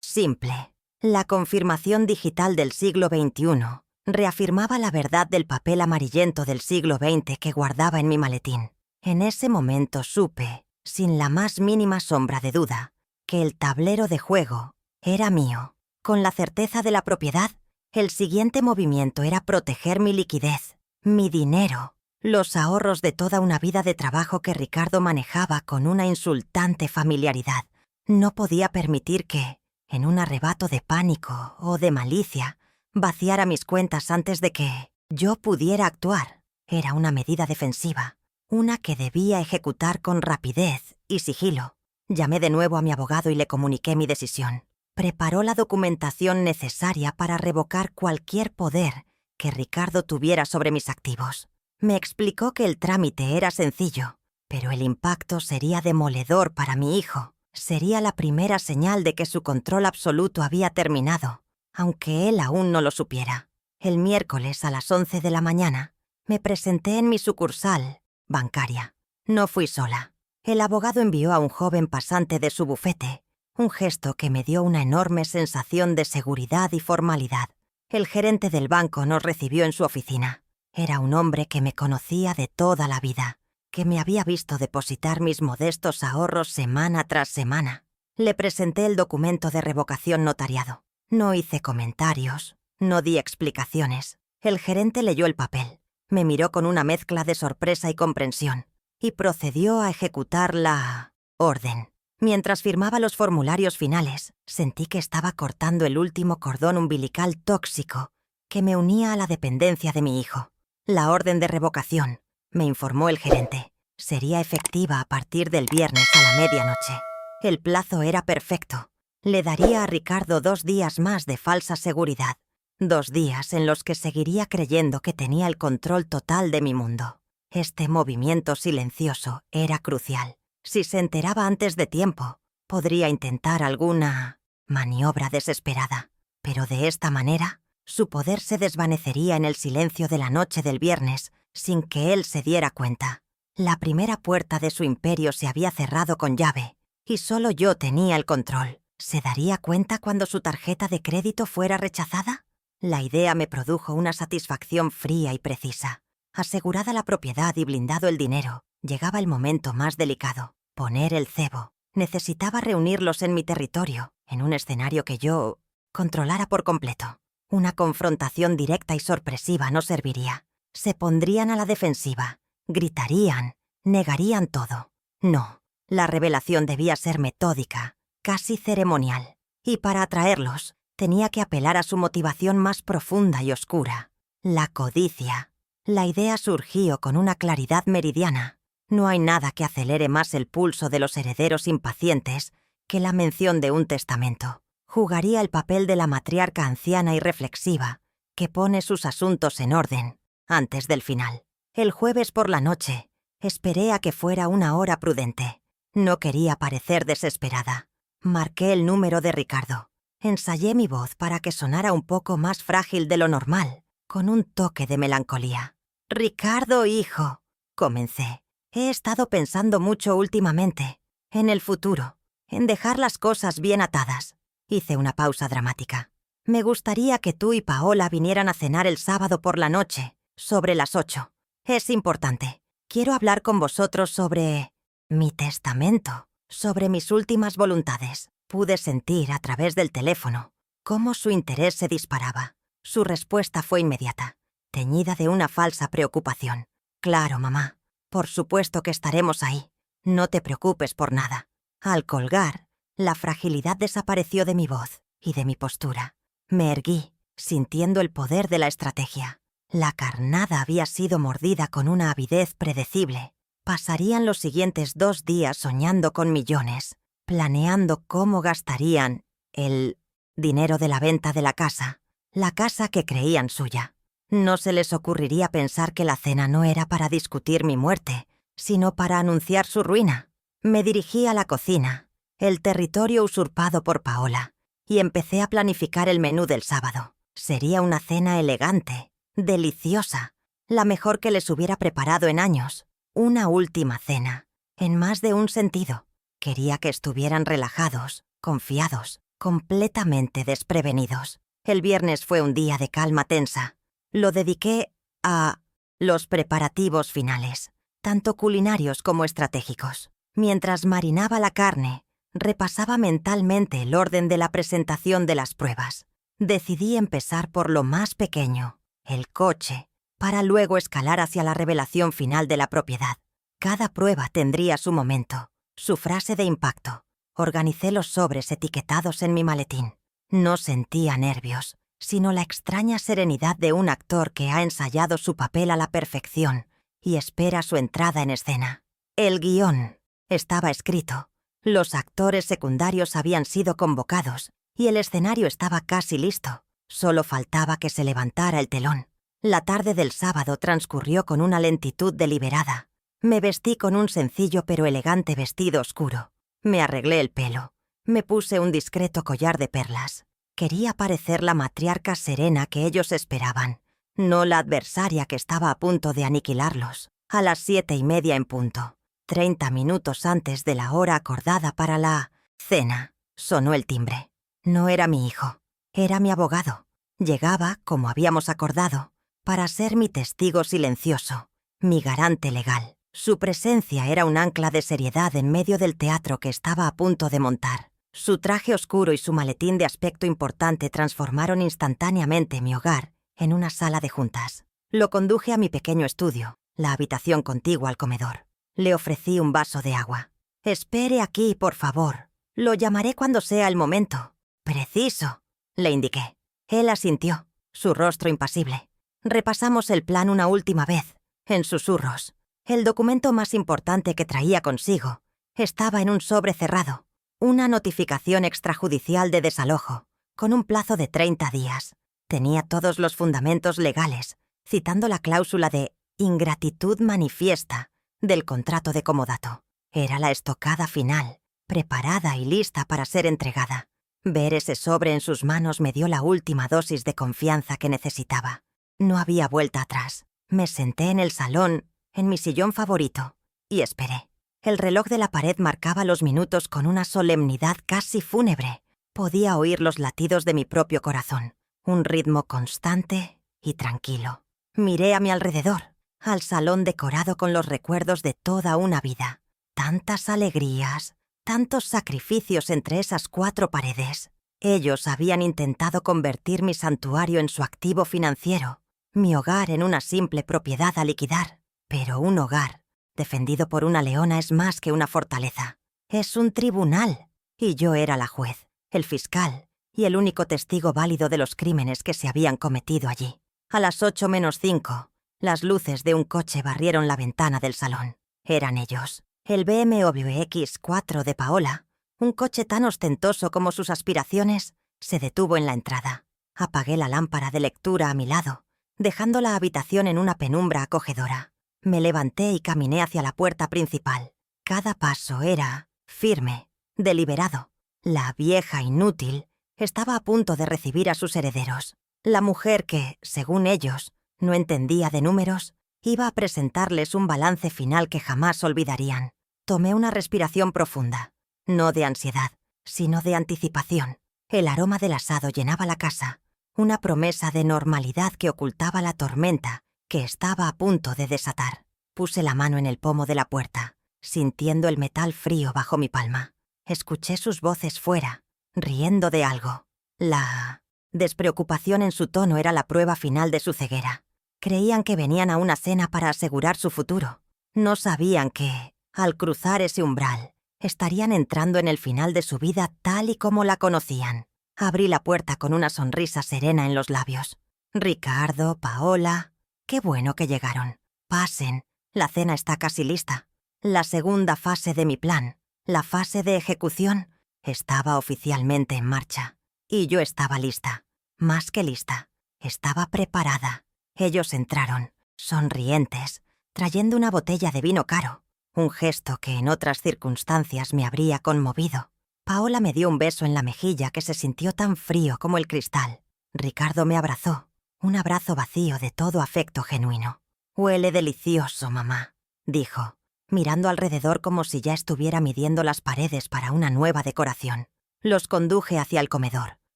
simple. La confirmación digital del siglo XXI reafirmaba la verdad del papel amarillento del siglo XX que guardaba en mi maletín. En ese momento supe, sin la más mínima sombra de duda, que el tablero de juego era mío. Con la certeza de la propiedad, el siguiente movimiento era proteger mi liquidez, mi dinero, los ahorros de toda una vida de trabajo que Ricardo manejaba con una insultante familiaridad. No podía permitir que, en un arrebato de pánico o de malicia, vaciara mis cuentas antes de que yo pudiera actuar. Era una medida defensiva, una que debía ejecutar con rapidez y sigilo. Llamé de nuevo a mi abogado y le comuniqué mi decisión. Preparó la documentación necesaria para revocar cualquier poder que Ricardo tuviera sobre mis activos. Me explicó que el trámite era sencillo, pero el impacto sería demoledor para mi hijo. Sería la primera señal de que su control absoluto había terminado, aunque él aún no lo supiera. El miércoles a las 11 de la mañana me presenté en mi sucursal bancaria. No fui sola. El abogado envió a un joven pasante de su bufete, un gesto que me dio una enorme sensación de seguridad y formalidad. El gerente del banco nos recibió en su oficina. Era un hombre que me conocía de toda la vida, que me había visto depositar mis modestos ahorros semana tras semana. Le presenté el documento de revocación notariado. No hice comentarios, no di explicaciones. El gerente leyó el papel. Me miró con una mezcla de sorpresa y comprensión. y procedió a ejecutar la orden. Mientras firmaba los formularios finales, sentí que estaba cortando el último cordón umbilical tóxico que me unía a la dependencia de mi hijo. La orden de revocación, me informó el gerente, sería efectiva a partir del viernes a la medianoche. El plazo era perfecto. Le daría a Ricardo 2 días más de falsa seguridad. 2 días en los que seguiría creyendo que tenía el control total de mi mundo. Este movimiento silencioso era crucial. Si se enteraba antes de tiempo, podría intentar alguna maniobra desesperada. Pero de esta manera, su poder se desvanecería en el silencio de la noche del viernes sin que él se diera cuenta. La primera puerta de su imperio se había cerrado con llave y solo yo tenía el control. ¿Se daría cuenta cuando su tarjeta de crédito fuera rechazada? La idea me produjo una satisfacción fría y precisa. Asegurada la propiedad y blindado el dinero, llegaba el momento más delicado, poner el cebo. Necesitaba reunirlos en mi territorio, en un escenario que yo controlara por completo. Una confrontación directa y sorpresiva no serviría. Se pondrían a la defensiva, gritarían, negarían todo. No, la revelación debía ser metódica, casi ceremonial. Y para atraerlos, tenía que apelar a su motivación más profunda y oscura, la codicia. La idea surgió con una claridad meridiana. No hay nada que acelere más el pulso de los herederos impacientes que la mención de un testamento. Jugaría el papel de la matriarca anciana y reflexiva que pone sus asuntos en orden antes del final. El jueves por la noche, esperé a que fuera una hora prudente. No quería parecer desesperada. Marqué el número de Ricardo. Ensayé mi voz para que sonara un poco más frágil de lo normal, con un toque de melancolía. «Ricardo, hijo», comencé. «He estado pensando mucho últimamente, en el futuro, en dejar las cosas bien atadas». Hice una pausa dramática. «Me gustaría que tú y Paola vinieran a cenar el sábado por la noche, sobre las 8. Es importante. Quiero hablar con vosotros sobre mi testamento, sobre mis últimas voluntades». Pude sentir a través del teléfono cómo su interés se disparaba. Su respuesta fue inmediata, teñida de una falsa preocupación. «Claro, mamá. Por supuesto que estaremos ahí. No te preocupes por nada». Al colgar, la fragilidad desapareció de mi voz y de mi postura. Me erguí, sintiendo el poder de la estrategia. La carnada había sido mordida con una avidez predecible. Pasarían los siguientes 2 días soñando con millones, planeando cómo gastarían el dinero de la venta de la casa que creían suya. No se les ocurriría pensar que la cena no era para discutir mi muerte, sino para anunciar su ruina. Me dirigí a la cocina, el territorio usurpado por Paola, y empecé a planificar el menú del sábado. Sería una cena elegante, deliciosa, la mejor que les hubiera preparado en años. Una última cena, en más de un sentido. Quería que estuvieran relajados, confiados, completamente desprevenidos. El viernes fue un día de calma tensa. Lo dediqué a los preparativos finales, tanto culinarios como estratégicos. Mientras marinaba la carne, repasaba mentalmente el orden de la presentación de las pruebas. Decidí empezar por lo más pequeño, el coche, para luego escalar hacia la revelación final de la propiedad. Cada prueba tendría su momento, su frase de impacto. Organicé los sobres etiquetados en mi maletín. No sentía nervios, sino la extraña serenidad de un actor que ha ensayado su papel a la perfección y espera su entrada en escena. El guión estaba escrito, los actores secundarios habían sido convocados y el escenario estaba casi listo. Solo faltaba que se levantara el telón. La tarde del sábado transcurrió con una lentitud deliberada. Me vestí con un sencillo pero elegante vestido oscuro. Me arreglé el pelo. Me puse un discreto collar de perlas. Quería parecer la matriarca serena que ellos esperaban, no la adversaria que estaba a punto de aniquilarlos. A las 7:30 en punto, 30 minutos antes de la hora acordada para la cena, sonó el timbre. No era mi hijo, era mi abogado. Llegaba, como habíamos acordado, para ser mi testigo silencioso, mi garante legal. Su presencia era un ancla de seriedad en medio del teatro que estaba a punto de montar. Su traje oscuro y su maletín de aspecto importante transformaron instantáneamente mi hogar en una sala de juntas. Lo conduje a mi pequeño estudio, la habitación contigua al comedor. Le ofrecí un vaso de agua. «Espere aquí, por favor. Lo llamaré cuando sea el momento». «Preciso», le indiqué. Él asintió, su rostro impasible. Repasamos el plan una última vez, en susurros. El documento más importante que traía consigo estaba en un sobre cerrado, una notificación extrajudicial de desalojo, con un plazo de 30 días. Tenía todos los fundamentos legales, citando la cláusula de ingratitud manifiesta del contrato de comodato. Era la estocada final, preparada y lista para ser entregada. Ver ese sobre en sus manos me dio la última dosis de confianza que necesitaba. No había vuelta atrás. Me senté en el salón, en mi sillón favorito, y esperé. El reloj de la pared marcaba los minutos con una solemnidad casi fúnebre. Podía oír los latidos de mi propio corazón, un ritmo constante y tranquilo. Miré a mi alrededor, al salón decorado con los recuerdos de toda una vida. Tantas alegrías, tantos sacrificios entre esas 4 paredes. Ellos habían intentado convertir mi santuario en su activo financiero, mi hogar en una simple propiedad a liquidar. Pero un hogar, defendido por una leona, es más que una fortaleza. Es un tribunal, y yo era la juez, el fiscal y el único testigo válido de los crímenes que se habían cometido allí. A las 8:05, las luces de un coche barrieron la ventana del salón. Eran ellos. El BMW X4 de Paola, un coche tan ostentoso como sus aspiraciones, se detuvo en la entrada. Apagué la lámpara de lectura a mi lado, dejando la habitación en una penumbra acogedora. Me levanté y caminé hacia la puerta principal. Cada paso era firme, deliberado. La vieja inútil estaba a punto de recibir a sus herederos. La mujer que, según ellos, no entendía de números, iba a presentarles un balance final que jamás olvidarían. Tomé una respiración profunda, no de ansiedad, sino de anticipación. El aroma del asado llenaba la casa, una promesa de normalidad que ocultaba la tormenta que estaba a punto de desatar. Puse la mano en el pomo de la puerta, sintiendo el metal frío bajo mi palma. Escuché sus voces fuera, riendo de algo. La despreocupación en su tono era la prueba final de su ceguera. Creían que venían a una cena para asegurar su futuro. No sabían que, al cruzar ese umbral, estarían entrando en el final de su vida tal y como la conocían. Abrí la puerta con una sonrisa serena en los labios. Ricardo, Paola, qué bueno que llegaron. Pasen, la cena está casi lista. La segunda fase de mi plan, la fase de ejecución, estaba oficialmente en marcha. Y yo estaba lista, más que lista. Estaba preparada. Ellos entraron, sonrientes, trayendo una botella de vino caro, un gesto que en otras circunstancias me habría conmovido. Paola me dio un beso en la mejilla que se sintió tan frío como el cristal. Ricardo me abrazó, un abrazo vacío de todo afecto genuino. «Huele delicioso, mamá», dijo, mirando alrededor como si ya estuviera midiendo las paredes para una nueva decoración. Los conduje hacia el comedor,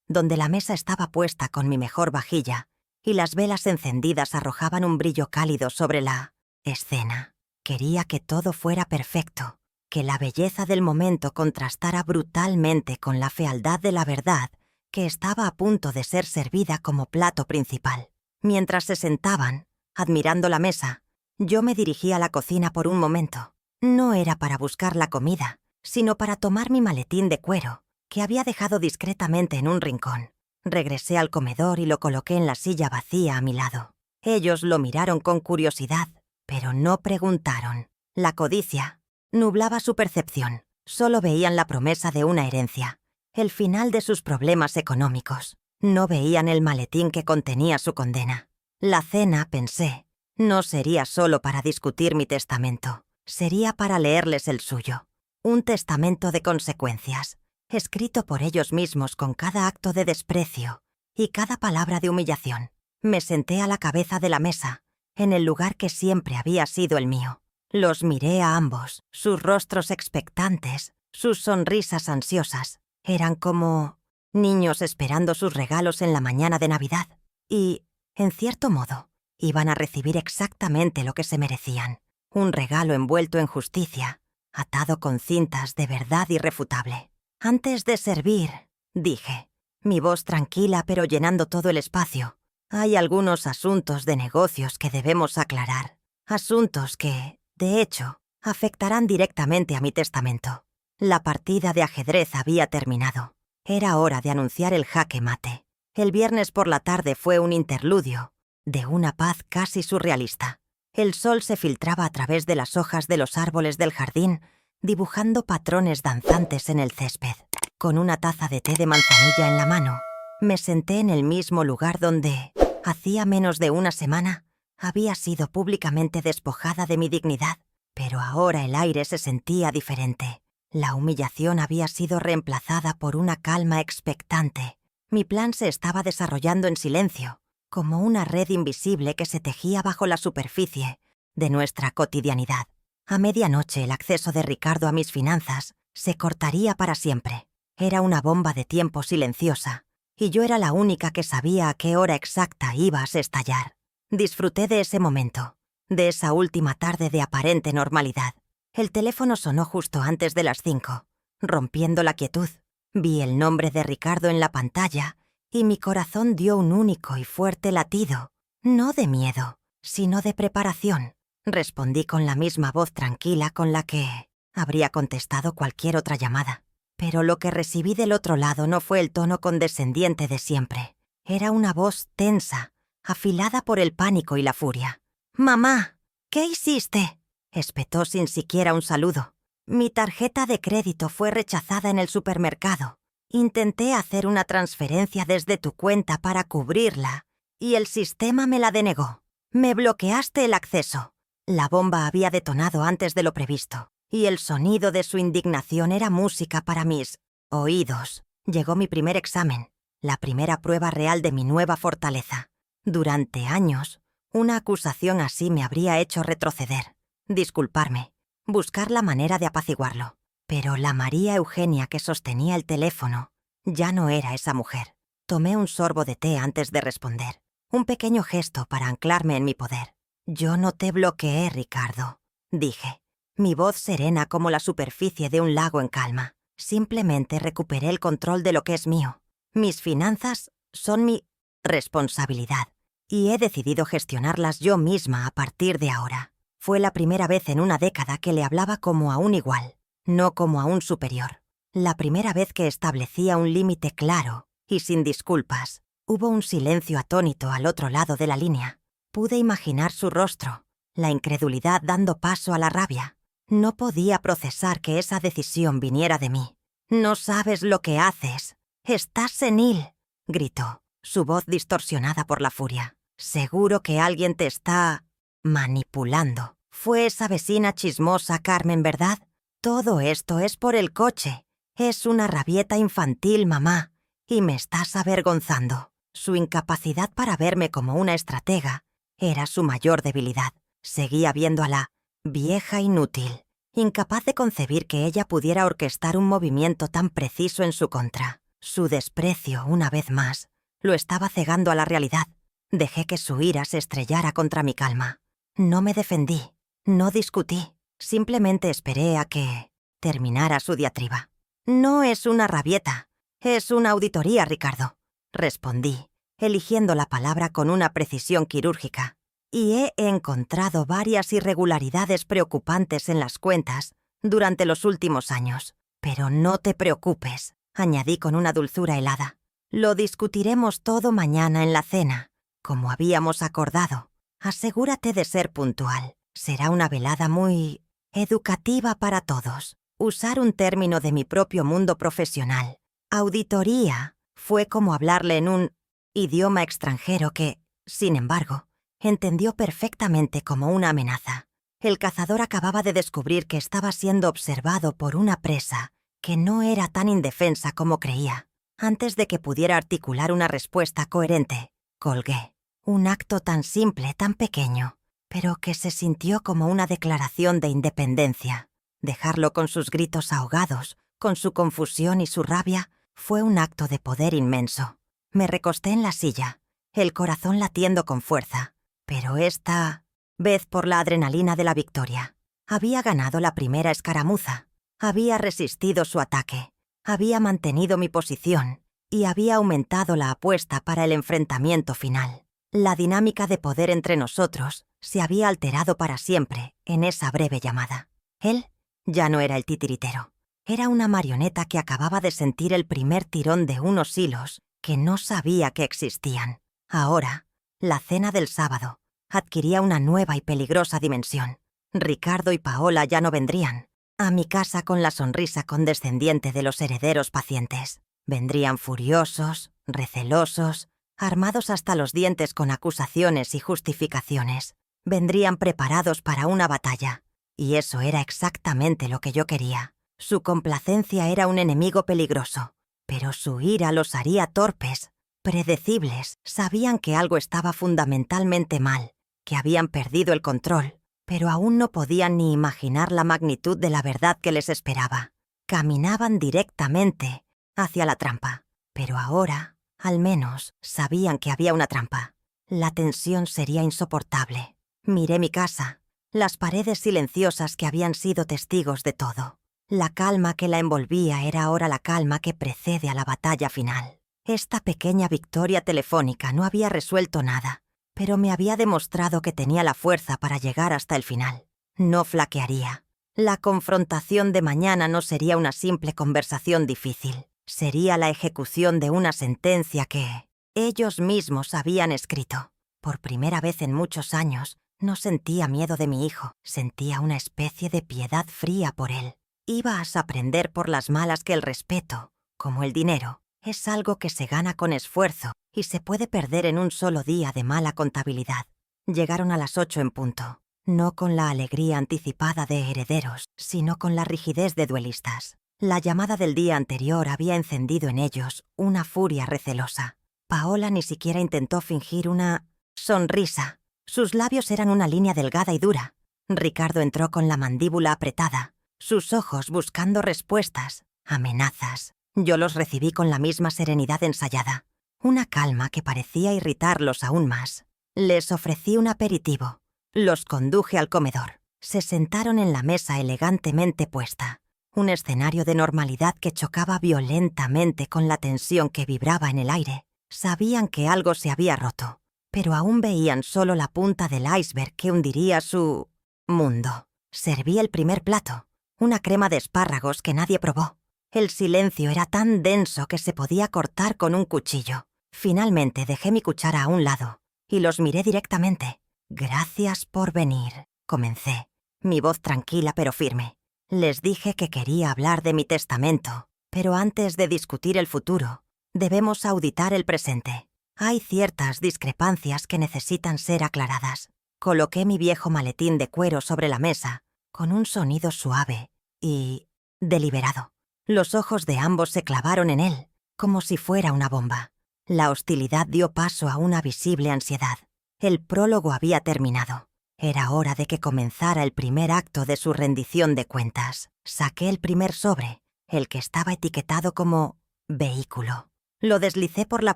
donde la mesa estaba puesta con mi mejor vajilla, y las velas encendidas arrojaban un brillo cálido sobre la escena. Quería que todo fuera perfecto, que la belleza del momento contrastara brutalmente con la fealdad de la verdad que estaba a punto de ser servida como plato principal. Mientras se sentaban, admirando la mesa, yo me dirigí a la cocina por un momento. No era para buscar la comida, sino para tomar mi maletín de cuero, que había dejado discretamente en un rincón. Regresé al comedor y lo coloqué en la silla vacía a mi lado. Ellos lo miraron con curiosidad, pero no preguntaron. La codicia nublaba su percepción. Solo veían la promesa de una herencia, el final de sus problemas económicos. No veían el maletín que contenía su condena. La cena, pensé, no sería solo para discutir mi testamento. Sería para leerles el suyo. Un testamento de consecuencias, escrito por ellos mismos con cada acto de desprecio y cada palabra de humillación. Me senté a la cabeza de la mesa, en el lugar que siempre había sido el mío. Los miré a ambos, sus rostros expectantes, sus sonrisas ansiosas. Eran como niños esperando sus regalos en la mañana de Navidad. Y, en cierto modo, iban a recibir exactamente lo que se merecían. Un regalo envuelto en justicia, atado con cintas de verdad irrefutable. «Antes de servir», dije, mi voz tranquila pero llenando todo el espacio, «hay algunos asuntos de negocios que debemos aclarar. Asuntos que, de hecho, afectarán directamente a mi testamento. La partida de ajedrez había terminado. Era hora de anunciar el jaque mate. El viernes por la tarde fue un interludio, de una paz casi surrealista. El sol se filtraba a través de las hojas de los árboles del jardín, dibujando patrones danzantes en el césped. Con una taza de té de manzanilla en la mano, me senté en el mismo lugar donde, hacía menos de una semana, había sido públicamente despojada de mi dignidad. Pero ahora el aire se sentía diferente. La humillación había sido reemplazada por una calma expectante. Mi plan se estaba desarrollando en silencio, como una red invisible que se tejía bajo la superficie de nuestra cotidianidad. A medianoche el acceso de Ricardo a mis finanzas se cortaría para siempre. Era una bomba de tiempo silenciosa, y yo era la única que sabía a qué hora exacta iba a estallar. Disfruté de ese momento, de esa última tarde de aparente normalidad. El teléfono sonó justo antes de las 5, rompiendo la quietud. Vi el nombre de Ricardo en la pantalla y mi corazón dio un único y fuerte latido, no de miedo, sino de preparación. Respondí con la misma voz tranquila con la que habría contestado cualquier otra llamada. Pero lo que recibí del otro lado no fue el tono condescendiente de siempre. Era una voz tensa, afilada por el pánico y la furia. «Mamá, ¿qué hiciste?», espetó sin siquiera un saludo. «Mi tarjeta de crédito fue rechazada en el supermercado. Intenté hacer una transferencia desde tu cuenta para cubrirla y el sistema me la denegó. Me bloqueaste el acceso». La bomba había detonado antes de lo previsto, y el sonido de su indignación era música para mis oídos. Llegó mi primer examen, la primera prueba real de mi nueva fortaleza. Durante años, una acusación así me habría hecho retroceder, disculparme, buscar la manera de apaciguarlo. Pero la María Eugenia que sostenía el teléfono ya no era esa mujer. Tomé un sorbo de té antes de responder, un pequeño gesto para anclarme en mi poder. «Yo no te bloqueé, Ricardo», dije, mi voz serena como la superficie de un lago en calma. «Simplemente recuperé el control de lo que es mío. Mis finanzas son mi responsabilidad y he decidido gestionarlas yo misma a partir de ahora». Fue la primera vez en una década que le hablaba como a un igual, no como a un superior. La primera vez que establecía un límite claro y sin disculpas. Hubo un silencio atónito al otro lado de la línea. Pude imaginar su rostro, la incredulidad dando paso a la rabia. No podía procesar que esa decisión viniera de mí. «No sabes lo que haces. Estás senil», gritó, su voz distorsionada por la furia. «Seguro que alguien te está manipulando. Fue esa vecina chismosa, Carmen, ¿verdad? Todo esto es por el coche. Es una rabieta infantil, mamá, y me estás avergonzando». Su incapacidad para verme como una estratega era su mayor debilidad. Seguía viendo a la vieja inútil, incapaz de concebir que ella pudiera orquestar un movimiento tan preciso en su contra. Su desprecio, una vez más, lo estaba cegando a la realidad. Dejé que su ira se estrellara contra mi calma. No me defendí, no discutí, simplemente esperé a que terminara su diatriba. «No es una rabieta, es una auditoría, Ricardo», respondí, eligiendo la palabra con una precisión quirúrgica. «Y he encontrado varias irregularidades preocupantes en las cuentas durante los últimos años. Pero no te preocupes», añadí con una dulzura helada. «Lo discutiremos todo mañana en la cena, como habíamos acordado. Asegúrate de ser puntual. Será una velada muy educativa para todos». Usar un término de mi propio mundo profesional, auditoría, fue como hablarle en un idioma extranjero que, sin embargo, entendió perfectamente como una amenaza. El cazador acababa de descubrir que estaba siendo observado por una presa que no era tan indefensa como creía. Antes de que pudiera articular una respuesta coherente, colgué. Un acto tan simple, tan pequeño, pero que se sintió como una declaración de independencia. Dejarlo con sus gritos ahogados, con su confusión y su rabia, fue un acto de poder inmenso. Me recosté en la silla, el corazón latiendo con fuerza, pero esta vez por la adrenalina de la victoria. Había ganado la primera escaramuza, había resistido su ataque, había mantenido mi posición y había aumentado la apuesta para el enfrentamiento final. La dinámica de poder entre nosotros se había alterado para siempre en esa breve llamada. Él ya no era el titiritero. Era una marioneta que acababa de sentir el primer tirón de unos hilos que no sabía que existían. Ahora, la cena del sábado adquiría una nueva y peligrosa dimensión. Ricardo y Paola ya no vendrían a mi casa con la sonrisa condescendiente de los herederos pacientes. Vendrían furiosos, recelosos, armados hasta los dientes con acusaciones y justificaciones. Vendrían preparados para una batalla. Y eso era exactamente lo que yo quería. Su complacencia era un enemigo peligroso, pero su ira los haría torpes, predecibles. Sabían que algo estaba fundamentalmente mal, que habían perdido el control, pero aún no podían ni imaginar la magnitud de la verdad que les esperaba. Caminaban directamente hacia la trampa, pero ahora, al menos, sabían que había una trampa. La tensión sería insoportable. Miré mi casa, las paredes silenciosas que habían sido testigos de todo. La calma que la envolvía era ahora la calma que precede a la batalla final. Esta pequeña victoria telefónica no había resuelto nada, pero me había demostrado que tenía la fuerza para llegar hasta el final. No flaquearía. La confrontación de mañana no sería una simple conversación difícil. Sería la ejecución de una sentencia que ellos mismos habían escrito. Por primera vez en muchos años, no sentía miedo de mi hijo, sentía una especie de piedad fría por él. Ibas a aprender por las malas que el respeto, como el dinero, es algo que se gana con esfuerzo y se puede perder en un solo día de mala contabilidad. Llegaron a las 8 en punto, no con la alegría anticipada de herederos, sino con la rigidez de duelistas. La llamada del día anterior había encendido en ellos una furia recelosa. Paola ni siquiera intentó fingir una sonrisa. Sus labios eran una línea delgada y dura. Ricardo entró con la mandíbula apretada, sus ojos buscando respuestas, amenazas. Yo los recibí con la misma serenidad ensayada, una calma que parecía irritarlos aún más. Les ofrecí un aperitivo, los conduje al comedor. Se sentaron en la mesa elegantemente puesta, un escenario de normalidad que chocaba violentamente con la tensión que vibraba en el aire. Sabían que algo se había roto, pero aún veían solo la punta del iceberg que hundiría su mundo. Serví el primer plato, una crema de espárragos que nadie probó. El silencio era tan denso que se podía cortar con un cuchillo. Finalmente dejé mi cuchara a un lado y los miré directamente. «Gracias por venir», comencé, mi voz tranquila pero firme. Les dije que quería hablar de mi testamento, pero antes de discutir el futuro, debemos auditar el presente. Hay ciertas discrepancias que necesitan ser aclaradas. Coloqué mi viejo maletín de cuero sobre la mesa, con un sonido suave y deliberado. Los ojos de ambos se clavaron en él, como si fuera una bomba. La hostilidad dio paso a una visible ansiedad. El prólogo había terminado. Era hora de que comenzara el primer acto de su rendición de cuentas. Saqué el primer sobre, el que estaba etiquetado como vehículo. Lo deslicé por la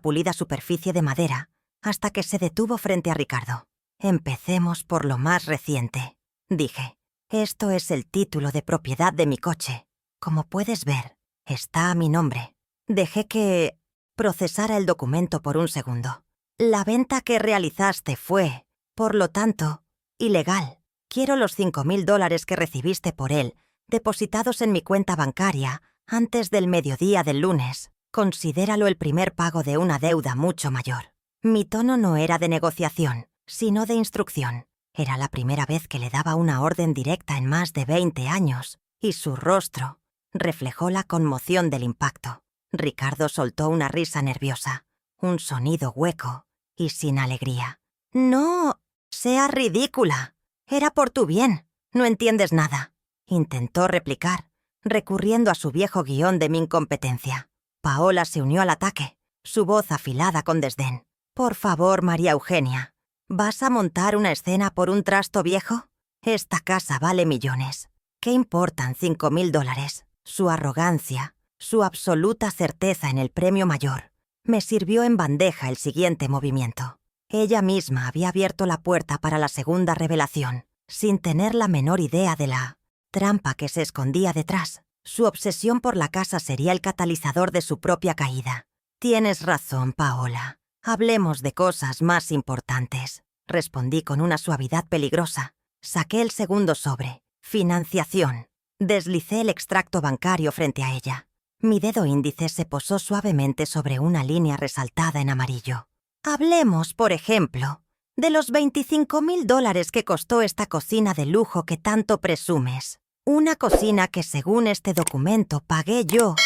pulida superficie de madera hasta que se detuvo frente a Ricardo. «Empecemos por lo más reciente», dije. «Esto es el título de propiedad de mi coche. Como puedes ver, está a mi nombre». Dejé que procesara el documento por un segundo. «La venta que realizaste fue, por lo tanto, ilegal. Quiero los $5.000 que recibiste por él, depositados en mi cuenta bancaria antes del mediodía del lunes. Considéralo el primer pago de una deuda mucho mayor». Mi tono no era de negociación, sino de instrucción. Era la primera vez que le daba una orden directa en más de 20 años, y su rostro reflejó la conmoción del impacto. Ricardo soltó una risa nerviosa, un sonido hueco y sin alegría. «No, sea ridícula. Era por tu bien. No entiendes nada», intentó replicar, recurriendo a su viejo guión de mi incompetencia. Paola se unió al ataque, su voz afilada con desdén. «Por favor, María Eugenia, ¿vas a montar una escena por un trasto viejo? Esta casa vale millones. ¿Qué importan $5.000? Su arrogancia, su absoluta certeza en el premio mayor, me sirvió en bandeja el siguiente movimiento. Ella misma había abierto la puerta para la segunda revelación, sin tener la menor idea de la trampa que se escondía detrás. Su obsesión por la casa sería el catalizador de su propia caída. «Tienes razón, Paola. Hablemos de cosas más importantes», respondí con una suavidad peligrosa. Saqué el segundo sobre, Financiación. Deslicé el extracto bancario frente a ella. Mi dedo índice se posó suavemente sobre una línea resaltada en amarillo. Hablemos, por ejemplo, de los $25,000 que costó esta cocina de lujo que tanto presumes. Una cocina que, según este documento, pagué yo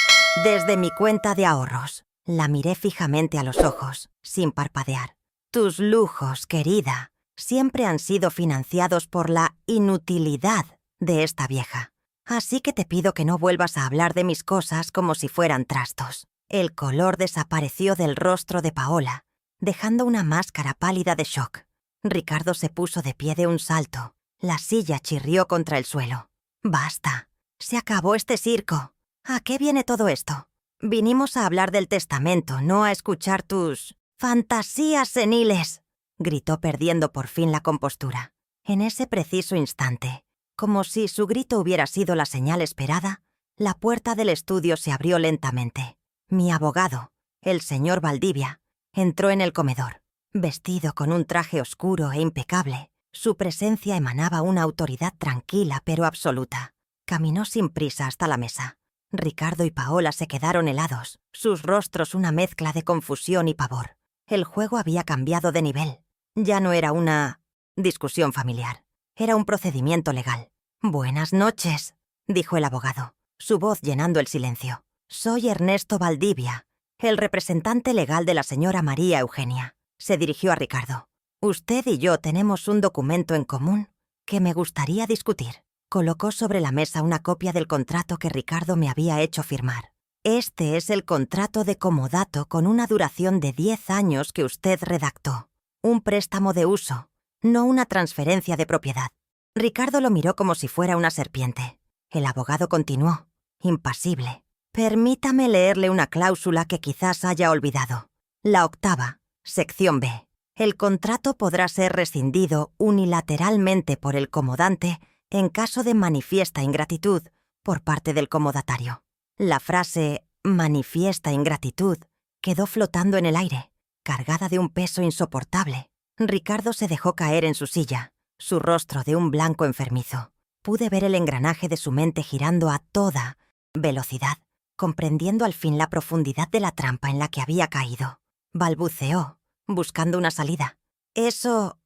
desde mi cuenta de ahorros. La miré fijamente a los ojos, sin parpadear. Tus lujos, querida, siempre han sido financiados por la inutilidad de esta vieja. Así que te pido que no vuelvas a hablar de mis cosas como si fueran trastos. El color desapareció del rostro de Paola, dejando una máscara pálida de shock. Ricardo se puso de pie de un salto. La silla chirrió contra el suelo. Basta. Se acabó este circo. ¿A qué viene todo esto? Vinimos a hablar del testamento, no a escuchar tus fantasías seniles, gritó perdiendo por fin la compostura. En ese preciso instante, como si su grito hubiera sido la señal esperada, la puerta del estudio se abrió lentamente. Mi abogado, el señor Valdivia, entró en el comedor. Vestido con un traje oscuro e impecable, su presencia emanaba una autoridad tranquila pero absoluta. Caminó sin prisa hasta la mesa. Ricardo y Paola se quedaron helados, sus rostros una mezcla de confusión y pavor. El juego había cambiado de nivel. Ya no era una discusión familiar. Era un procedimiento legal. «Buenas noches», dijo el abogado, su voz llenando el silencio. «Soy Ernesto Valdivia, el representante legal de la señora María Eugenia». Se dirigió a Ricardo. «Usted y yo tenemos un documento en común que me gustaría discutir». Colocó sobre la mesa una copia del contrato que Ricardo me había hecho firmar. «Este es el contrato de comodato con una duración de 10 años que usted redactó. Un préstamo de uso, no una transferencia de propiedad». Ricardo lo miró como si fuera una serpiente. El abogado continuó, impasible. «Permítame leerle una cláusula que quizás haya olvidado. La 8ª, sección B. El contrato podrá ser rescindido unilateralmente por el comodante en caso de manifiesta ingratitud por parte del comodatario». La frase «manifiesta ingratitud» quedó flotando en el aire, cargada de un peso insoportable. Ricardo se dejó caer en su silla, su rostro de un blanco enfermizo. Pude ver el engranaje de su mente girando a toda velocidad, comprendiendo al fin la profundidad de la trampa en la que había caído. Balbuceó, buscando una salida. Eso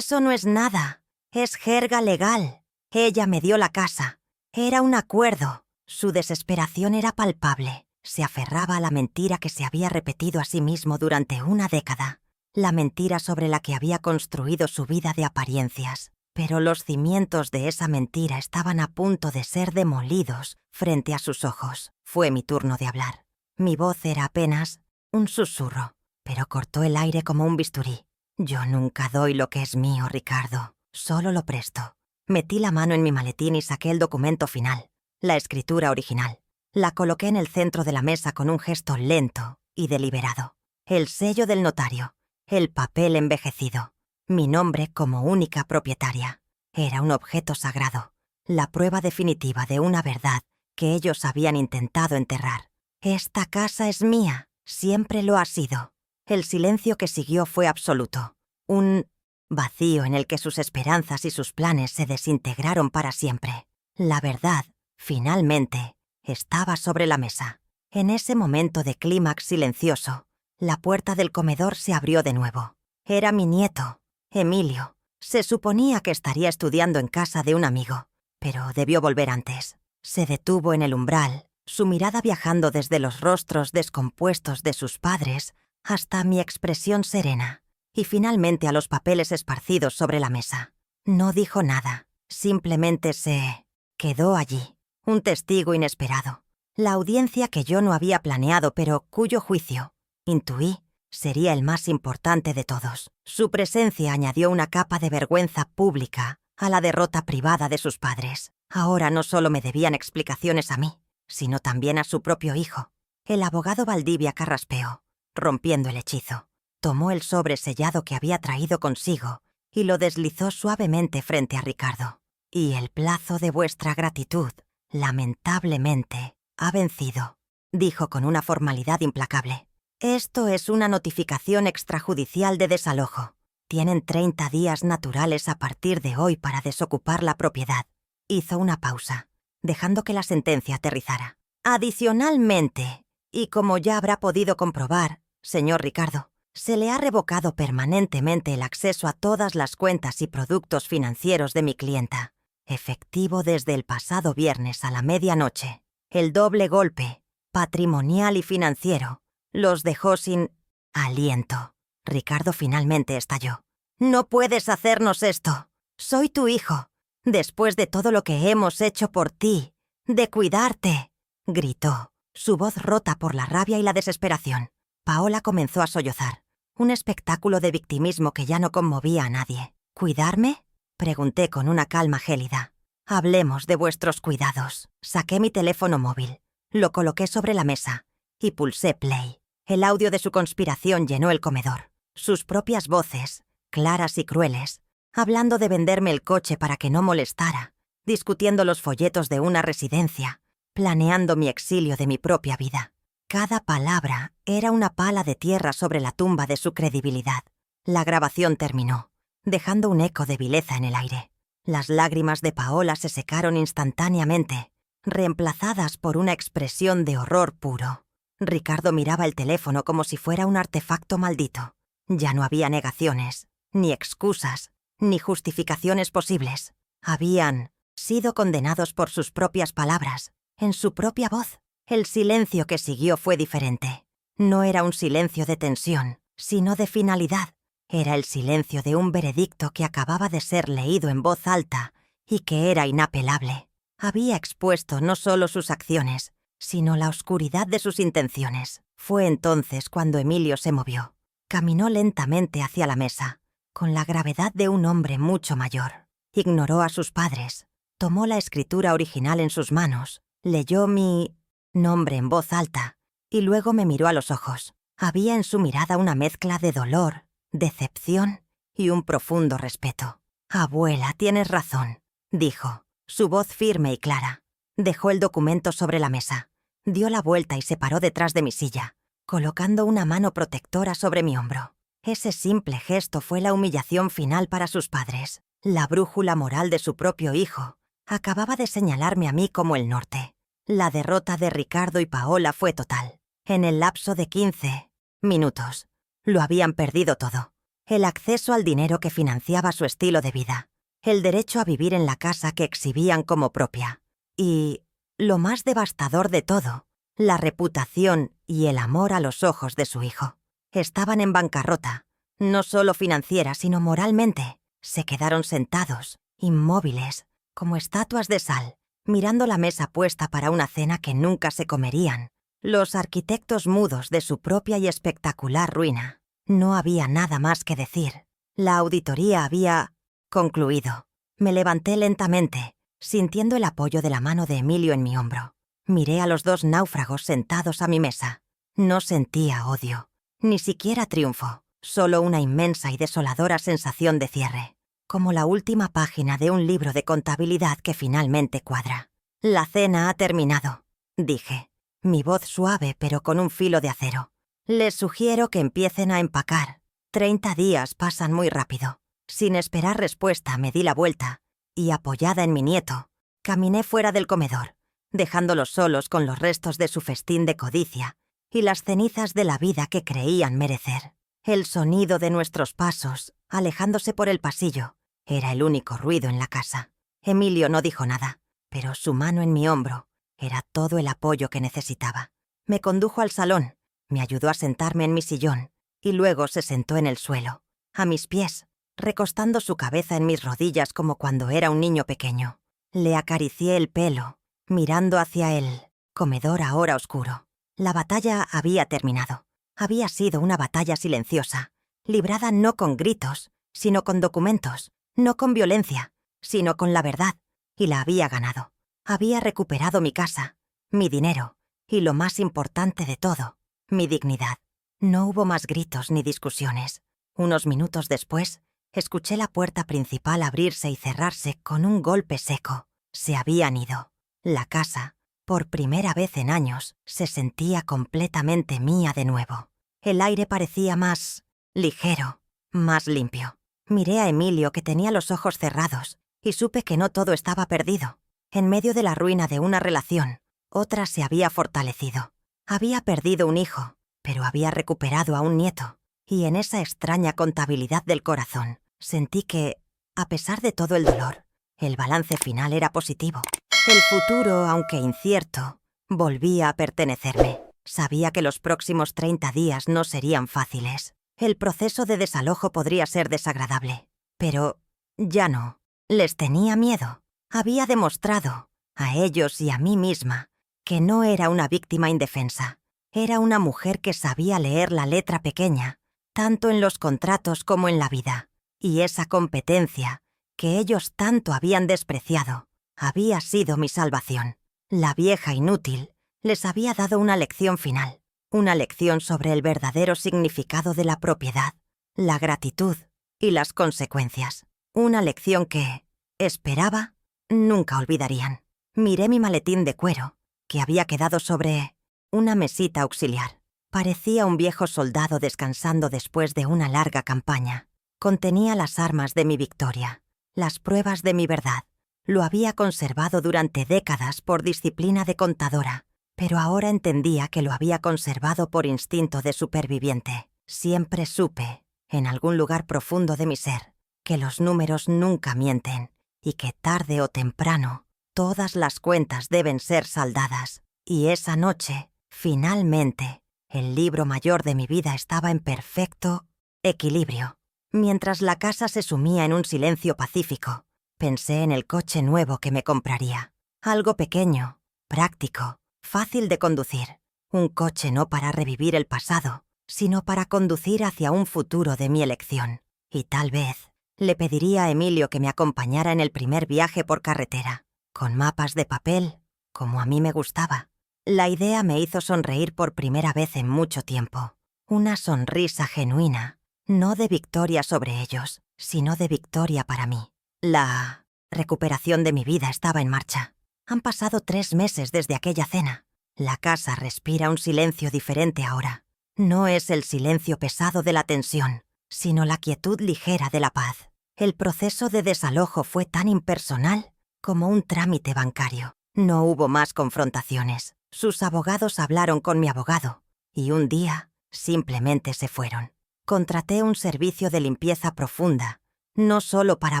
no es nada. Es jerga legal. Ella me dio la casa. Era un acuerdo». Su desesperación era palpable. Se aferraba a la mentira que se había repetido a sí mismo durante una década. La mentira sobre la que había construido su vida de apariencias. Pero los cimientos de esa mentira estaban a punto de ser demolidos frente a sus ojos. Fue mi turno de hablar. Mi voz era apenas un susurro, pero cortó el aire como un bisturí. «Yo nunca doy lo que es mío, Ricardo. Solo lo presto». Metí la mano en mi maletín y saqué el documento final, la escritura original. La coloqué en el centro de la mesa con un gesto lento y deliberado. El sello del notario, el papel envejecido, mi nombre como única propietaria. Era un objeto sagrado, la prueba definitiva de una verdad que ellos habían intentado enterrar. «Esta casa es mía, siempre lo ha sido». El silencio que siguió fue absoluto. Un vacío en el que sus esperanzas y sus planes se desintegraron para siempre. La verdad, finalmente, estaba sobre la mesa. En ese momento de clímax silencioso, la puerta del comedor se abrió de nuevo. Era mi nieto, Emilio. Se suponía que estaría estudiando en casa de un amigo, pero debió volver antes. Se detuvo en el umbral, su mirada viajando desde los rostros descompuestos de sus padres hasta mi expresión serena, y finalmente a los papeles esparcidos sobre la mesa. No dijo nada, simplemente se quedó allí, un testigo inesperado. La audiencia que yo no había planeado, pero cuyo juicio, intuí, sería el más importante de todos. Su presencia añadió una capa de vergüenza pública a la derrota privada de sus padres. Ahora no solo me debían explicaciones a mí, sino también a su propio hijo. El abogado Valdivia carraspeó, rompiendo el hechizo. Tomó el sobre sellado que había traído consigo y lo deslizó suavemente frente a Ricardo. «Y el plazo de vuestra gratitud, lamentablemente, ha vencido», dijo con una formalidad implacable. «Esto es una notificación extrajudicial de desalojo. Tienen 30 días naturales a partir de hoy para desocupar la propiedad. Hizo una pausa, dejando que la sentencia aterrizara. Adicionalmente, y como ya habrá podido comprobar, señor Ricardo, se le ha revocado permanentemente el acceso a todas las cuentas y productos financieros de mi clienta, efectivo desde el pasado viernes a la medianoche. El doble golpe, patrimonial y financiero, los dejó sin aliento. Ricardo finalmente estalló. «No puedes hacernos esto. Soy tu hijo. Después de todo lo que hemos hecho por ti, de cuidarte», gritó, su voz rota por la rabia y la desesperación. Paola comenzó a sollozar, un espectáculo de victimismo que ya no conmovía a nadie. «¿Cuidarme?», pregunté con una calma gélida. «Hablemos de vuestros cuidados». Saqué mi teléfono móvil, lo coloqué sobre la mesa y pulsé play. El audio de su conspiración llenó el comedor. Sus propias voces, claras y crueles, hablando de venderme el coche para que no molestara, discutiendo los folletos de una residencia, planeando mi exilio de mi propia vida. Cada palabra era una pala de tierra sobre la tumba de su credibilidad. La grabación terminó, dejando un eco de vileza en el aire. Las lágrimas de Paola se secaron instantáneamente, reemplazadas por una expresión de horror puro. Ricardo miraba el teléfono como si fuera un artefacto maldito. Ya no había negaciones, ni excusas, ni justificaciones posibles. Habían sido condenados por sus propias palabras, en su propia voz. El silencio que siguió fue diferente. No era un silencio de tensión, sino de finalidad. Era el silencio de un veredicto que acababa de ser leído en voz alta y que era inapelable. Había expuesto no solo sus acciones, sino la oscuridad de sus intenciones. Fue entonces cuando Emilio se movió. Caminó lentamente hacia la mesa, con la gravedad de un hombre mucho mayor. Ignoró a sus padres, tomó la escritura original en sus manos, leyó mi nombre en voz alta y luego me miró a los ojos. Había en su mirada una mezcla de dolor, decepción y un profundo respeto. «Abuela, tienes razón», dijo, su voz firme y clara. Dejó el documento sobre la mesa, dio la vuelta y se paró detrás de mi silla, colocando una mano protectora sobre mi hombro. Ese simple gesto fue la humillación final para sus padres. La brújula moral de su propio hijo acababa de señalarme a mí como el norte. La derrota de Ricardo y Paola fue total. En el lapso de 15 minutos, lo habían perdido todo. El acceso al dinero que financiaba su estilo de vida, el derecho a vivir en la casa que exhibían como propia. Y, lo más devastador de todo, la reputación y el amor a los ojos de su hijo. Estaban en bancarrota, no solo financiera, sino moralmente. Se quedaron sentados, inmóviles, como estatuas de sal, mirando la mesa puesta para una cena que nunca se comerían. Los arquitectos mudos de su propia y espectacular ruina. No había nada más que decir. La auditoría había concluido. Me levanté lentamente, sintiendo el apoyo de la mano de Emilio en mi hombro. Miré a los dos náufragos sentados a mi mesa. No sentía odio, ni siquiera triunfo, solo una inmensa y desoladora sensación de cierre, como la última página de un libro de contabilidad que finalmente cuadra. «La cena ha terminado», dije, mi voz suave pero con un filo de acero. «Les sugiero que empiecen a empacar. 30 días pasan muy rápido». Sin esperar respuesta me di la vuelta y, apoyada en mi nieto, caminé fuera del comedor, dejándolos solos con los restos de su festín de codicia y las cenizas de la vida que creían merecer. El sonido de nuestros pasos, alejándose por el pasillo, era el único ruido en la casa. Emilio no dijo nada, pero su mano en mi hombro era todo el apoyo que necesitaba. Me condujo al salón, me ayudó a sentarme en mi sillón y luego se sentó en el suelo, a mis pies, recostando su cabeza en mis rodillas como cuando era un niño pequeño. Le acaricié el pelo, mirando hacia el comedor ahora oscuro. La batalla había terminado. Había sido una batalla silenciosa, librada no con gritos, sino con documentos, no con violencia, sino con la verdad, y la había ganado. Había recuperado mi casa, mi dinero, y lo más importante de todo, mi dignidad. No hubo más gritos ni discusiones. Unos minutos después, escuché la puerta principal abrirse y cerrarse con un golpe seco. Se habían ido. La casa, por primera vez en años, se sentía completamente mía de nuevo. El aire parecía más ligero, más limpio. Miré a Emilio, que tenía los ojos cerrados, y supe que no todo estaba perdido. En medio de la ruina de una relación, otra se había fortalecido. Había perdido un hijo, pero había recuperado a un nieto. Y en esa extraña contabilidad del corazón, sentí que, a pesar de todo el dolor, el balance final era positivo. El futuro, aunque incierto, volvía a pertenecerme. Sabía que los próximos 30 días no serían fáciles. El proceso de desalojo podría ser desagradable. Pero ya no. Les tenía miedo. Había demostrado, a ellos y a mí misma, que no era una víctima indefensa. Era una mujer que sabía leer la letra pequeña, tanto en los contratos como en la vida. Y esa competencia, que ellos tanto habían despreciado, había sido mi salvación. La vieja inútil les había dado una lección final, una lección sobre el verdadero significado de la propiedad, la gratitud y las consecuencias. Una lección que, esperaba, nunca olvidarían. Miré mi maletín de cuero, que había quedado sobre una mesita auxiliar. Parecía un viejo soldado descansando después de una larga campaña. Contenía las armas de mi victoria, las pruebas de mi verdad. Lo había conservado durante décadas por disciplina de contadora, pero ahora entendía que lo había conservado por instinto de superviviente. Siempre supe, en algún lugar profundo de mi ser, que los números nunca mienten y que tarde o temprano todas las cuentas deben ser saldadas. Y esa noche, finalmente, el libro mayor de mi vida estaba en perfecto equilibrio. Mientras la casa se sumía en un silencio pacífico, pensé en el coche nuevo que me compraría. Algo pequeño, práctico, fácil de conducir. Un coche no para revivir el pasado, sino para conducir hacia un futuro de mi elección. Y tal vez le pediría a Emilio que me acompañara en el primer viaje por carretera, con mapas de papel, como a mí me gustaba. La idea me hizo sonreír por primera vez en mucho tiempo. Una sonrisa genuina, no de victoria sobre ellos, sino de victoria para mí. La recuperación de mi vida estaba en marcha. Han pasado 3 meses desde aquella cena. La casa respira un silencio diferente ahora. No es el silencio pesado de la tensión, sino la quietud ligera de la paz. El proceso de desalojo fue tan impersonal como un trámite bancario. No hubo más confrontaciones. Sus abogados hablaron con mi abogado, y un día simplemente se fueron. Contraté un servicio de limpieza profunda, no solo para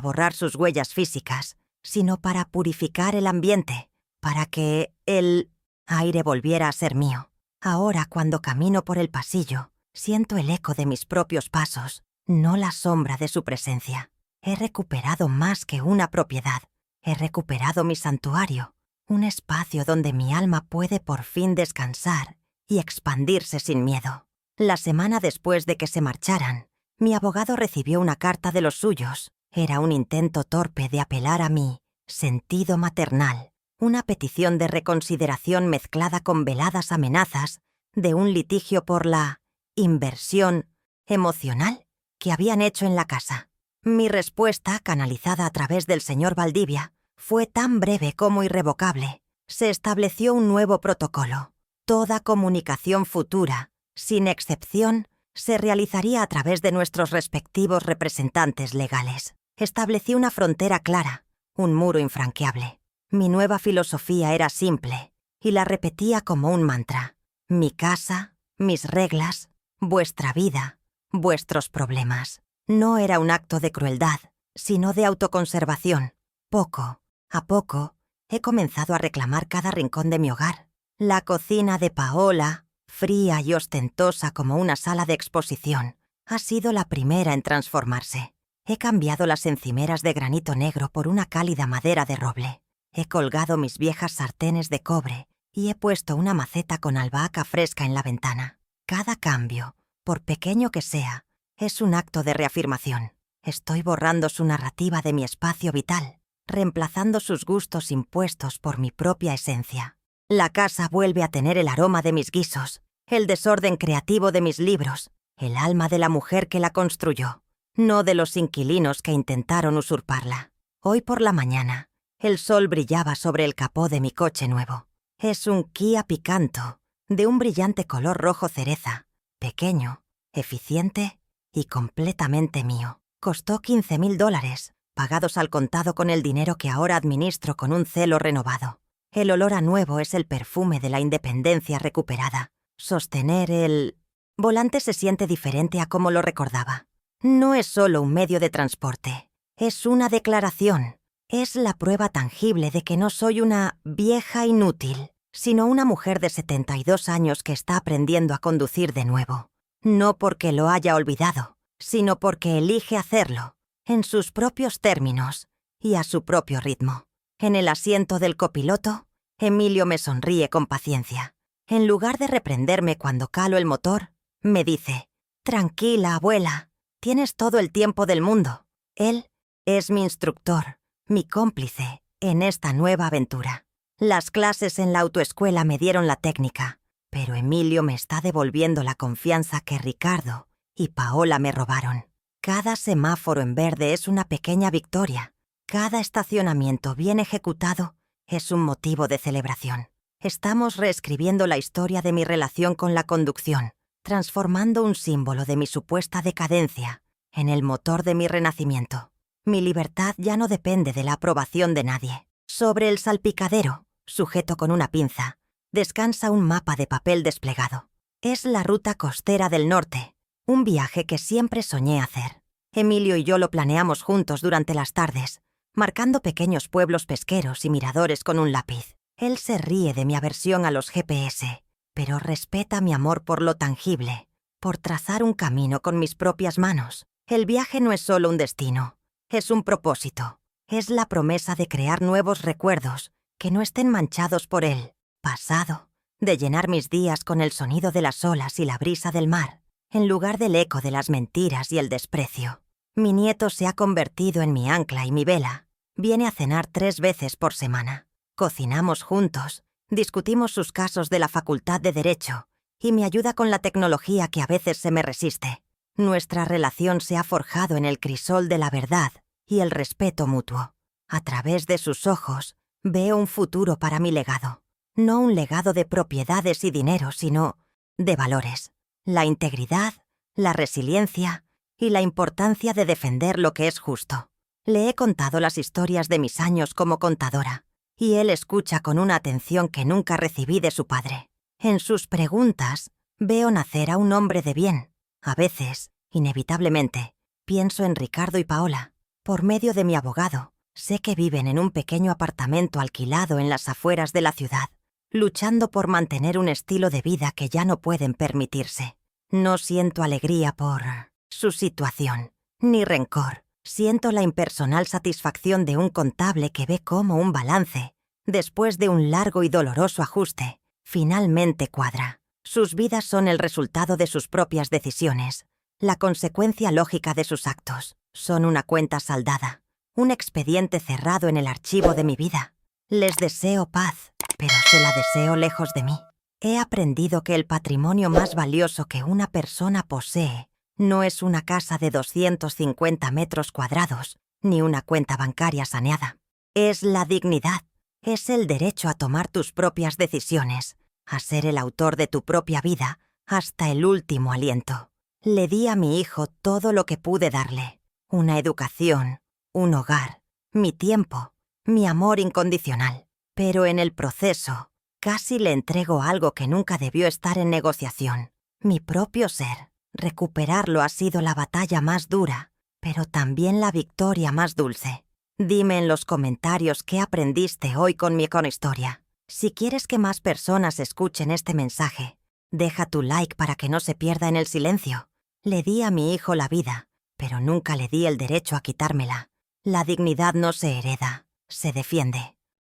borrar sus huellas físicas, sino para purificar el ambiente, para que el aire volviera a ser mío. Ahora, cuando camino por el pasillo, siento el eco de mis propios pasos, no la sombra de su presencia. He recuperado más que una propiedad. He recuperado mi santuario, un espacio donde mi alma puede por fin descansar y expandirse sin miedo. La semana después de que se marcharan, mi abogado recibió una carta de los suyos. Era un intento torpe de apelar a mi sentido maternal, una petición de reconsideración mezclada con veladas amenazas de un litigio por la inversión emocional que habían hecho en la casa. Mi respuesta, canalizada a través del señor Valdivia, fue tan breve como irrevocable. Se estableció un nuevo protocolo. Toda comunicación futura, sin excepción, se realizaría a través de nuestros respectivos representantes legales. Establecí una frontera clara, un muro infranqueable. Mi nueva filosofía era simple, y la repetía como un mantra. Mi casa, mis reglas, vuestra vida, vuestros problemas. No era un acto de crueldad, sino de autoconservación. Poco a poco, he comenzado a reclamar cada rincón de mi hogar. La cocina de Paola, fría y ostentosa como una sala de exposición, ha sido la primera en transformarse. He cambiado las encimeras de granito negro por una cálida madera de roble. He colgado mis viejas sartenes de cobre y he puesto una maceta con albahaca fresca en la ventana. Cada cambio, por pequeño que sea, es un acto de reafirmación. Estoy borrando su narrativa de mi espacio vital, reemplazando sus gustos impuestos por mi propia esencia. La casa vuelve a tener el aroma de mis guisos, el desorden creativo de mis libros, el alma de la mujer que la construyó, no de los inquilinos que intentaron usurparla. Hoy por la mañana, el sol brillaba sobre el capó de mi coche nuevo. Es un Kia Picanto, de un brillante color rojo cereza, pequeño, eficiente y completamente mío. Costó $15,000. pagados al contado con el dinero que ahora administro con un celo renovado. El olor a nuevo es el perfume de la independencia recuperada. Sostener el volante se siente diferente a como lo recordaba. No es solo un medio de transporte, es una declaración. Es la prueba tangible de que no soy una vieja inútil, sino una mujer de 72 años que está aprendiendo a conducir de nuevo. No porque lo haya olvidado, sino porque elige hacerlo, en sus propios términos y a su propio ritmo. En el asiento del copiloto, Emilio me sonríe con paciencia. En lugar de reprenderme cuando calo el motor, me dice: «Tranquila, abuela, tienes todo el tiempo del mundo». Él es mi instructor, mi cómplice en esta nueva aventura. Las clases en la autoescuela me dieron la técnica, pero Emilio me está devolviendo la confianza que Ricardo y Paola me robaron. Cada semáforo en verde es una pequeña victoria. Cada estacionamiento bien ejecutado es un motivo de celebración. Estamos reescribiendo la historia de mi relación con la conducción, transformando un símbolo de mi supuesta decadencia en el motor de mi renacimiento. Mi libertad ya no depende de la aprobación de nadie. Sobre el salpicadero, sujeto con una pinza, descansa un mapa de papel desplegado. Es la ruta costera del norte, un viaje que siempre soñé hacer. Emilio y yo lo planeamos juntos durante las tardes, marcando pequeños pueblos pesqueros y miradores con un lápiz. Él se ríe de mi aversión a los GPS, pero respeta mi amor por lo tangible, por trazar un camino con mis propias manos. El viaje no es solo un destino, es un propósito. Es la promesa de crear nuevos recuerdos que no estén manchados por el pasado, de llenar mis días con el sonido de las olas y la brisa del mar, en lugar del eco de las mentiras y el desprecio. Mi nieto se ha convertido en mi ancla y mi vela. Viene a cenar 3 veces por semana. Cocinamos juntos, discutimos sus casos de la Facultad de Derecho y me ayuda con la tecnología que a veces se me resiste. Nuestra relación se ha forjado en el crisol de la verdad y el respeto mutuo. A través de sus ojos veo un futuro para mi legado. No un legado de propiedades y dinero, sino de valores. La integridad, la resiliencia y la importancia de defender lo que es justo. Le he contado las historias de mis años como contadora, y él escucha con una atención que nunca recibí de su padre. En sus preguntas veo nacer a un hombre de bien. A veces, inevitablemente, pienso en Ricardo y Paola. Por medio de mi abogado, sé que viven en un pequeño apartamento alquilado en las afueras de la ciudad, luchando por mantener un estilo de vida que ya no pueden permitirse. No siento alegría por su situación, ni rencor. Siento la impersonal satisfacción de un contable que ve cómo un balance, después de un largo y doloroso ajuste, finalmente cuadra. Sus vidas son el resultado de sus propias decisiones, la consecuencia lógica de sus actos. Son una cuenta saldada, un expediente cerrado en el archivo de mi vida. Les deseo paz, pero se la deseo lejos de mí. He aprendido que el patrimonio más valioso que una persona posee no es una casa de 250 metros cuadrados, ni una cuenta bancaria saneada. Es la dignidad, es el derecho a tomar tus propias decisiones, a ser el autor de tu propia vida hasta el último aliento. Le di a mi hijo todo lo que pude darle: una educación, un hogar, mi tiempo, mi amor incondicional. Pero en el proceso, casi le entrego algo que nunca debió estar en negociación: mi propio ser. Recuperarlo ha sido la batalla más dura, pero también la victoria más dulce. Dime en los comentarios qué aprendiste hoy con mi historia. Si quieres que más personas escuchen este mensaje, deja tu like para que no se pierda en el silencio. Le di a mi hijo la vida, pero nunca le di el derecho a quitármela. La dignidad no se hereda, se defiende.